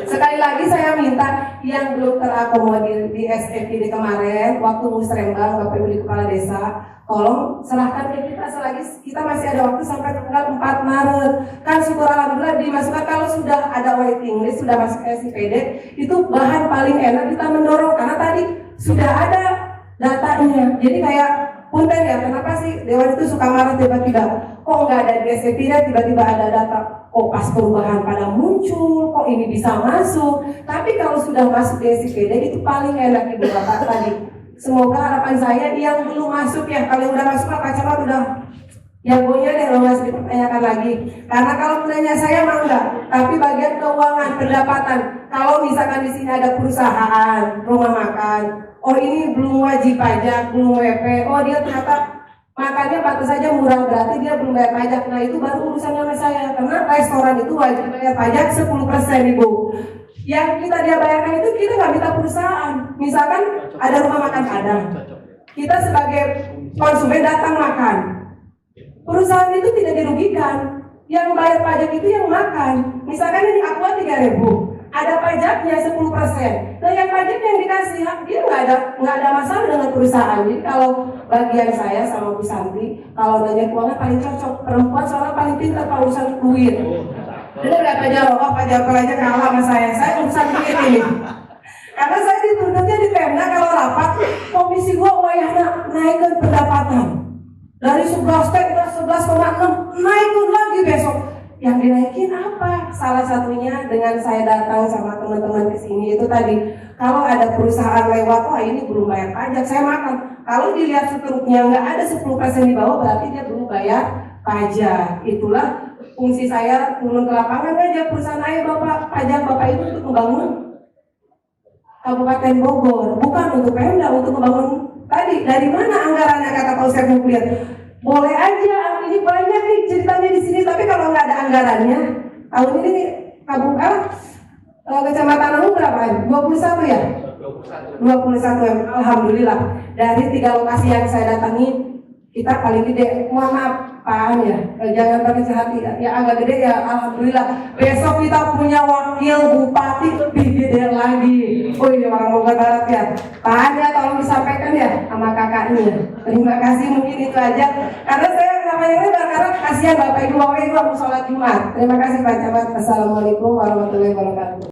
[SPEAKER 9] Sekali lagi saya minta yang belum terakomodir di SPPD kemarin waktu musrembang Bapak Ibu di Kepala Desa, tolong serahkan ke kita selagi kita masih ada waktu sampai tanggal 4 Maret. Kan syukur alhamdulillah dimasukkan, kalau sudah ada waiting list, sudah masuk ke SPPD, itu bahan paling enak kita mendorong karena tadi sudah ada datanya. Jadi kayak punten ya, kenapa sih Dewan itu suka marah tiba-tiba? Kok nggak ada di SPPD, tiba-tiba ada data. Kok pas perubahan pada muncul, kok ini bisa masuk. Tapi kalau sudah masuk di SPPD itu paling enak Ibu Bapak tadi. Semoga harapan saya yang belum masuk ya, kalau yang udah masuk Pak Camat udah jagonya deh lo masih dipertanyakan lagi. Karena kalau menanya saya mah enggak, tapi bagian keuangan, pendapatan. Kalau misalkan di sini ada perusahaan, rumah makan, oh ini belum wajib pajak, belum WP, oh dia ternyata makannya pantas saja murah, berarti dia belum bayar pajak. Nah itu baru urusannya sama saya, karena restoran itu wajib bayar pajak 10% Ibu. Yang dia bayarkan itu kita nggak minta perusahaan. Misalkan ada rumah makan Padang, kita sebagai konsumen datang makan, perusahaan itu tidak dirugikan. Yang bayar pajak itu yang makan. Misalkan ini Aqua 3.000, ada pajaknya 10%. Nah yang pajak yang dikasih, dia nggak ada masalah dengan perusahaan. Jadi kalau bagian saya sama Bu Santi, kalau nanya keuangan paling cocok, perempuan soalnya paling pintar Pak urusan duit. Bener gak Pak Jarwo? Oh Pak Jarwo aja kalah sama saya urusan duit ini. Karena saya dituntutnya di Pemda kalau rapat, komisi gua wayahna naikkan pendapatan. Dari 11 teh udah 11,6, naikkan lagi besok. Yang dinaikin apa? Salah satunya dengan saya datang sama teman-teman ke sini itu tadi, kalau ada perusahaan lewat, wah ini belum bayar pajak, saya makan. Kalau dilihat struknya nggak ada 10% di bawah, berarti dia belum bayar pajak. Itulah fungsi saya turun ke lapangan aja, perusahaan ayo Bapak, pajak Bapak itu untuk membangun Kabupaten Bogor, bukan untuk Pemda, untuk membangun tadi. Dari mana anggarannya kata Pak Ustadz Muklir? Boleh aja, ini banyak nih ceritanya di sini, tapi kalau nggak ada anggarannya, tahun ini Kecamatan Nanggung berapa? 21 ya? 21 Alhamdulillah. Dari 3 lokasi yang saya datangi, kita paling gede. Mohon maaf, Pak ya, jangan pakai hati ya agak gede ya, alhamdulillah. Besok kita punya wakil bupati lebih gede lagi. Oh ini orang Bogor Barat ya. Pak ya, tolong disampaikan ya sama kakaknya. Terima kasih, mungkin itu aja. Karena saya namanya lebar, karena kasihan Bapak Ibu aku sholat Jumat. Terima kasih Pak Camat. Assalamualaikum warahmatullahi wabarakatuh.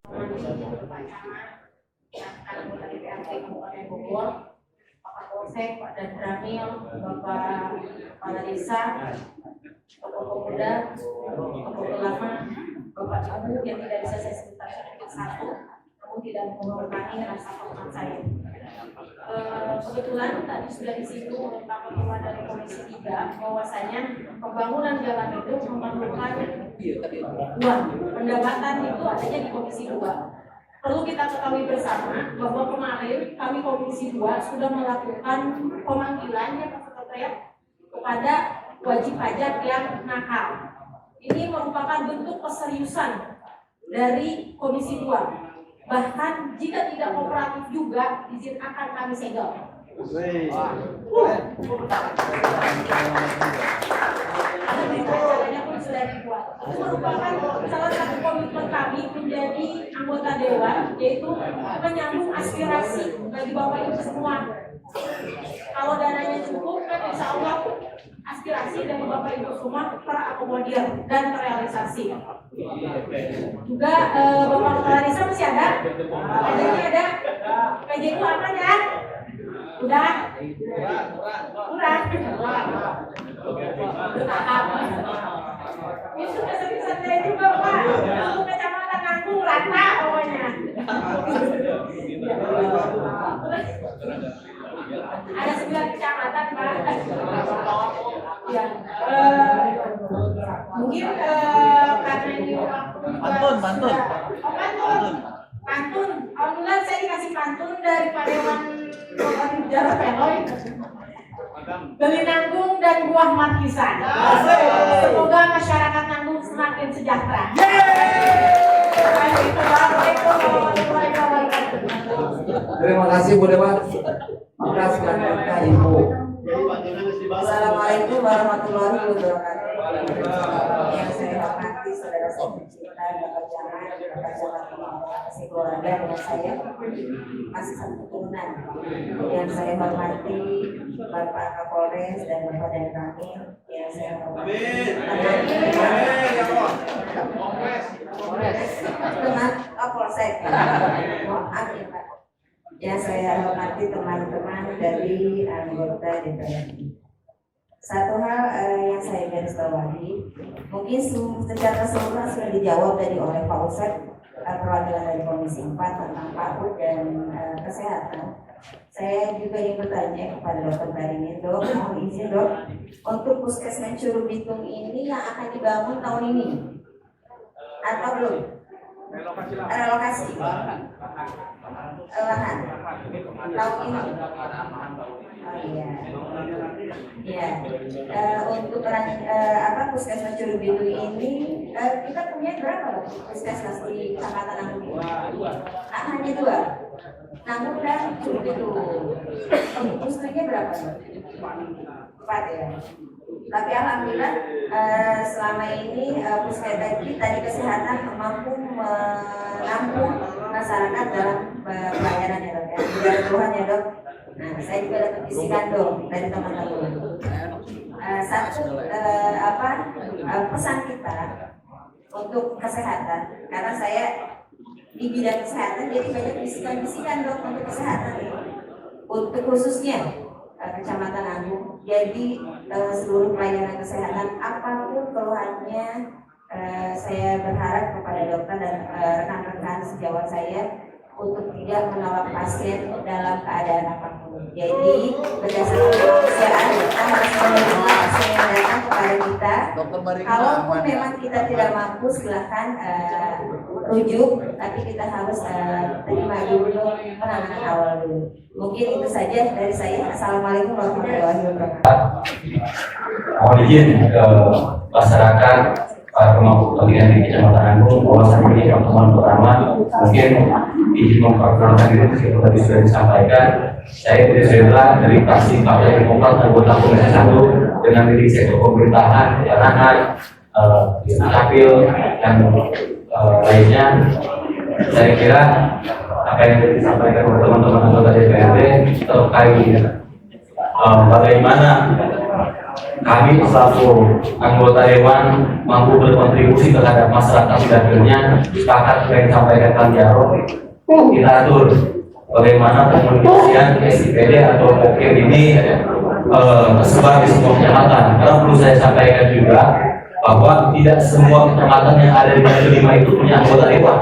[SPEAKER 10] Pak Polsek, Pak Dan Ramil, Bapak Kepala Desa, tokoh pemuda, tokoh ulama, Bapak Ibu yang tidak bisa saya sebutkan satu, namun tidak mengurangi rasa hormat saya. Kebetulan tadi sudah disinggung oleh Pak Ketua dari Komisi 3 bahwasanya pembangunan jalan itu memerlukan uang. Pendapatan itu adanya di Komisi 2. Perlu kita ketahui bersama bahwa kemarin kami Komisi 2 sudah melakukan pemanggilan ya Pak Sekretariat kepada wajib pajak yang nakal. Ini merupakan bentuk keseriusan dari Komisi 2. Bahkan jika tidak kooperatif juga, izin akan kami segel. Ada berita acaranya pun sudah dibuat. Itu merupakan salah satu komitmen kami menjadi anggota dewan, yaitu menyambung aspirasi bagi Bapak Ibu semua. Kalau dananya cukup, kan insya Allah aspirasi dari Bapak Ibu semua terakomodir dan terrealisasi. Juga Bapak Kepala Desa masih ada? PJ ada? PJ itu apa ya? Udah? Udah? Itu kesan-kesannya juga Pak. Untuk Kecamatan Nanggung rata pokoknya. Ada 9 kecamatan Pak. Ya. Mungkin karena ini waktu pantun. Alhamdulillah saya dikasih pantun dari Pak Dewan Jarwo Veloy. Beli Nanggung dan buah markisan. Semoga masyarakat Nanggung semakin sejahtera.
[SPEAKER 11] Terima kasih Bu Dewan. Makasih banyak Ibu. Assalamualaikum warahmatullahi wabarakatuh. Yang saya hormati saudara saya tercinta Bapak Camat, Bapak Camat kasih keluarga dengan saya masih satu keturunan. Yang saya hormati Bapak Kapolres dan Bapak Dan Ramil. Yang saya hormati teman Kapolsek. Maaf ya Pak. Yang saya hormati teman-teman dari anggota DPR. Satu hal yang saya garis bawahi, mungkin secara keseluruhan sudah dijawab tadi oleh Pak Ustadz perwakilan dari Komisi 4 tentang PAUD dan kesehatan. Saya juga ingin bertanya kepada Dr. Baringin, Dok, mohon izin Dok, untuk Puskesmas Curug Bitung ini yang akan dibangun tahun ini atau belum? Relokasi lahan tahun ini. Oh iya. Ya, untuk Puskesmas Curug Bitung ini kita punya berapa Dok? Puskesmas di Kecamatan Nanggung ini? Hanya 2. Nanggung dan Curug Bitung. Untuk puskesmasnya berapa Dok? 4 ya. Tapi alhamdulillah selama ini puskesmas kita di kesehatan mampu menampung masyarakat dalam pelayanan ya Dok ya. Tidak ada keluhan ya Dok. Nah, saya juga dapat bisikan Dok dari teman-teman. Pesan kita untuk kesehatan, karena saya di bidang kesehatan jadi banyak bisikan-bisikan Dok untuk kesehatan untuk khususnya Kecamatan Nanggung. Jadi seluruh pelayanan kesehatan apapun keluhannya, saya berharap kepada dokter dan rekan-rekan sejawat saya untuk tidak menolak pasien dalam keadaan apapun. Jadi berdasarkan kemanusiaan kita harus menerima pasien yang datang kepada kita. Kalaupun memang kita tidak mampu, silahkan rujuk, tapi kita harus terima dulu penanganan awal dulu. Mungkin itu saja dari saya. Assalamualaikum warahmatullahi wabarakatuh.
[SPEAKER 3] Mohon izin ke masyarakat pemangku kepentingan di Kecamatan Nanggung, bahwasanya ini pertemuan pertama, mungkin izin memperkenalkan diri meskipun tadi sudah disampaikan. Saya Trisela dari fraksi Partai Demokrat anggota Komisi 1 dengan diri sektor pemerintahan, penerangan, kapil dan lainnya. Saya kira apa yang disampaikan oleh teman-teman anggota DPRD terkait bagaimana kami selaku anggota dewan mampu berkontribusi terhadap masyarakat di dapilnya, sepakat yang disampaikan Kang Jarod, kita atur bagaimana komunikasian SIPD atau POKIR ini tersebar di semua kecamatan. Karena perlu saya sampaikan juga bahwa tidak semua kecamatan yang ada di Dapil 5 itu punya anggota dewan.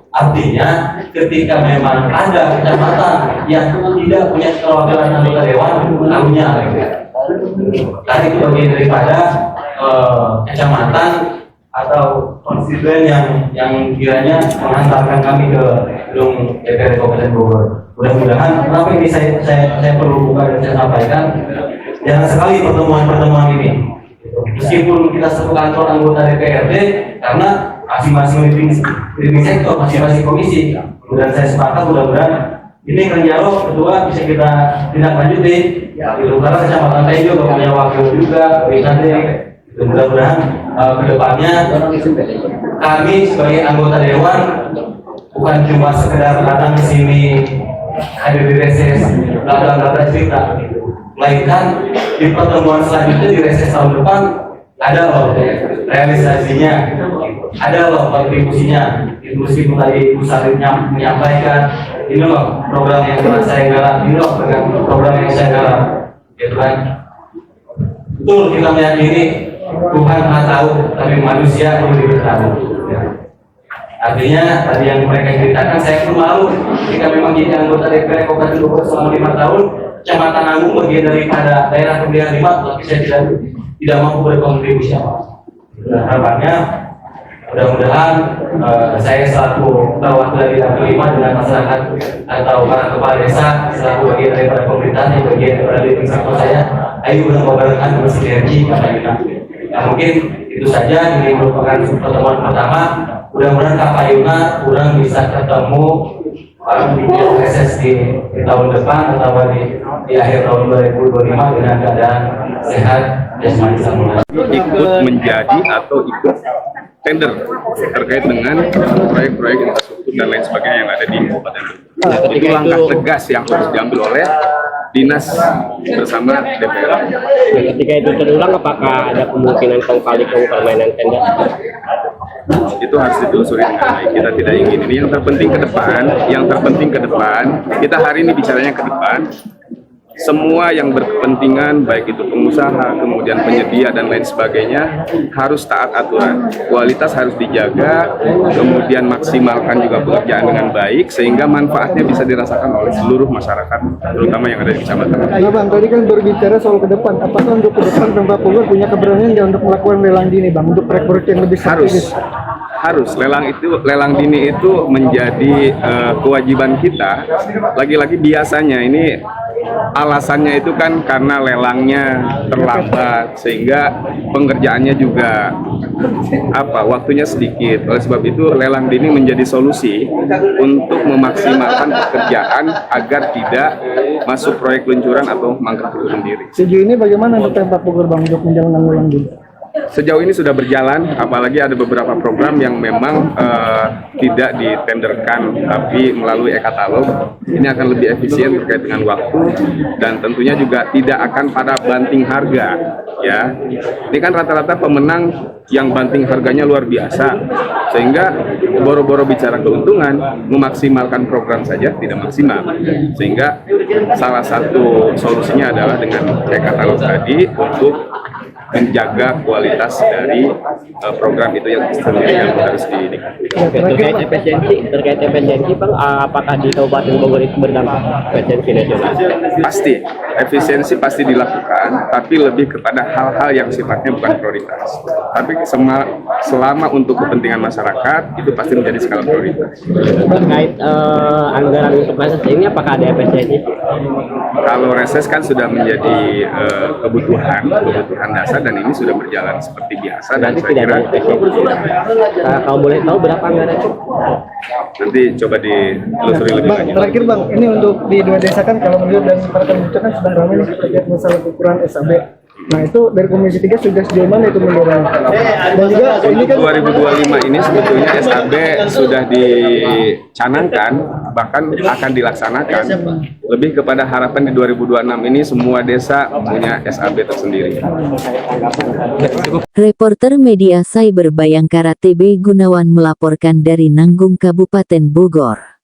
[SPEAKER 3] Artinya ketika memang ada kecamatan yang tidak punya perwakilan anggota dewan, namanya dan itu bagian daripada kecamatan atau konstituen yang kiranya mengantarkan kami ke gedung DPRD Kabupaten Bogor. Mudah-mudahan, kenapa ini saya perlu buka dan saya sampaikan, jangan sekali pertemuan ini. Meskipun kita satu kantor anggota DPRD, karena masing-masing living sektor, masing-masing komisi. Dan saya sepakat mudah-mudahan ini Kang Jarod kedua bisa kita tindak lanjuti. Karena Kecamatan Tenjo punya wakil juga, mudah-mudahan kedepannya kami sebagai anggota dewan bukan cuma sekedar datang ke sini hadir di reses belakang cerita, melainkan di pertemuan selanjutnya di reses tahun depan ada loh realisasinya, ada loh kontribusinya. Itu meskipun tadi Bu Saritnya menyampaikan ini loh program yang telah saya garap, ini loh program yang saya garap, gitu kan. Betul, kita meyakini Tuhan Maha Tahu, tapi manusia perlu diberitahu. Ya. Artinya tadi yang mereka ceritakan, saya pun malu jika memang jadi anggota DPR Kabupaten Bogor selama 5 tahun, Kecamatan Nanggung bagian daripada daerah pemilihan 5, tapi saya tidak mampu berkontribusi apa. Harapannya mudah-mudahan saya selaku perwakilan di Dapil 5 dengan masyarakat atau para kepala desa selaku bagian daripada pemerintahan yang bagian daripada living sektor saya, ayo berkomunikasi bersinergi kata kita. Ya mungkin itu saja, ini merupakan pertemuan pertama. Mudah-mudahan Kak Payuna kurang bisa ketemu di reses di tahun depan atau di akhir tahun 2025 dengan keadaan sehat jasmani sama.
[SPEAKER 12] Ikut menjadi atau ikut tender terkait dengan proyek-proyek infrastruktur dan lain sebagainya yang ada di Kabupaten Bogor. Itu langkah tegas yang harus diambil oleh dinas bersama DPR.
[SPEAKER 13] Ketika itu terulang, apakah ada kemungkinan kali permainan tender?
[SPEAKER 12] Itu harus ditelusuri dengan baik. Kita tidak ingin ini. Yang terpenting ke depan, kita hari ini bicaranya ke depan. semua yang berkepentingan, baik itu pengusaha, kemudian penyedia dan lain sebagainya, harus taat aturan. Kualitas harus dijaga, kemudian maksimalkan juga pekerjaan dengan baik, sehingga manfaatnya bisa dirasakan oleh seluruh masyarakat, terutama yang ada di kecamatan.
[SPEAKER 5] Nah Bang, tadi kan berbicara soal ke depan. Apakah untuk ke depan Pemkab Bogor punya keberanian nggak untuk melakukan lelang dini, Bang, untuk rekrut yang lebih strategis?
[SPEAKER 12] Harus lelang dini itu menjadi kewajiban kita. Lagi-lagi biasanya ini alasannya itu kan karena lelangnya terlambat, sehingga pengerjaannya juga waktunya sedikit. Oleh sebab itu lelang dini menjadi solusi untuk memaksimalkan pekerjaan agar tidak masuk proyek luncuran atau mangkrak sendiri.
[SPEAKER 5] Sejauh ini bagaimana untuk Pemkab Bogor, Bang, untuk menjalankan lelang dini?
[SPEAKER 12] Sejauh ini sudah berjalan, apalagi ada beberapa program yang memang tidak ditenderkan tapi melalui e-katalog. Ini akan lebih efisien terkait dengan waktu dan tentunya juga tidak akan pada banting harga, ya. Ini kan rata-rata pemenang yang banting harganya luar biasa, sehingga boro-boro bicara keuntungan, memaksimalkan program saja tidak maksimal. Sehingga salah satu solusinya adalah dengan e-katalog tadi untuk menjaga kualitas dari program itu yang sendiri yang harus
[SPEAKER 13] terkait efisiensi Bang, apakah di Kabupaten Bogor itu berdampak efisiensi nasional?
[SPEAKER 12] Pasti, efisiensi pasti dilakukan, tapi lebih kepada hal-hal yang sifatnya bukan prioritas. Tapi selama untuk kepentingan masyarakat itu pasti menjadi skala prioritas.
[SPEAKER 13] Terkait anggaran untuk reses ini, apakah ada efisiensi?
[SPEAKER 12] Kalau reses kan sudah menjadi kebutuhan dasar dan ini sudah berjalan seperti biasa dan saya kira
[SPEAKER 13] kalau boleh tahu berapa anggaran?
[SPEAKER 12] Nanti coba ditelusuri lebih lanjut.
[SPEAKER 5] Terakhir Bang, ini untuk di dua desa kan kalau melihat dan para pembicara kan sedang ramai nih terkait masalah ukuran SAB. Nah itu dari Komisi 3 sudah sejauh mana itu mendorong? Dan juga ini kan
[SPEAKER 12] 2025 ini sebetulnya SAB sudah dicanangkan, bahkan akan dilaksanakan. Lebih kepada harapan di 2026 ini semua desa punya SAB tersendiri.
[SPEAKER 2] Reporter Media Cyber Bayangkara TB Gunawan melaporkan dari Nanggung, Kabupaten Bogor.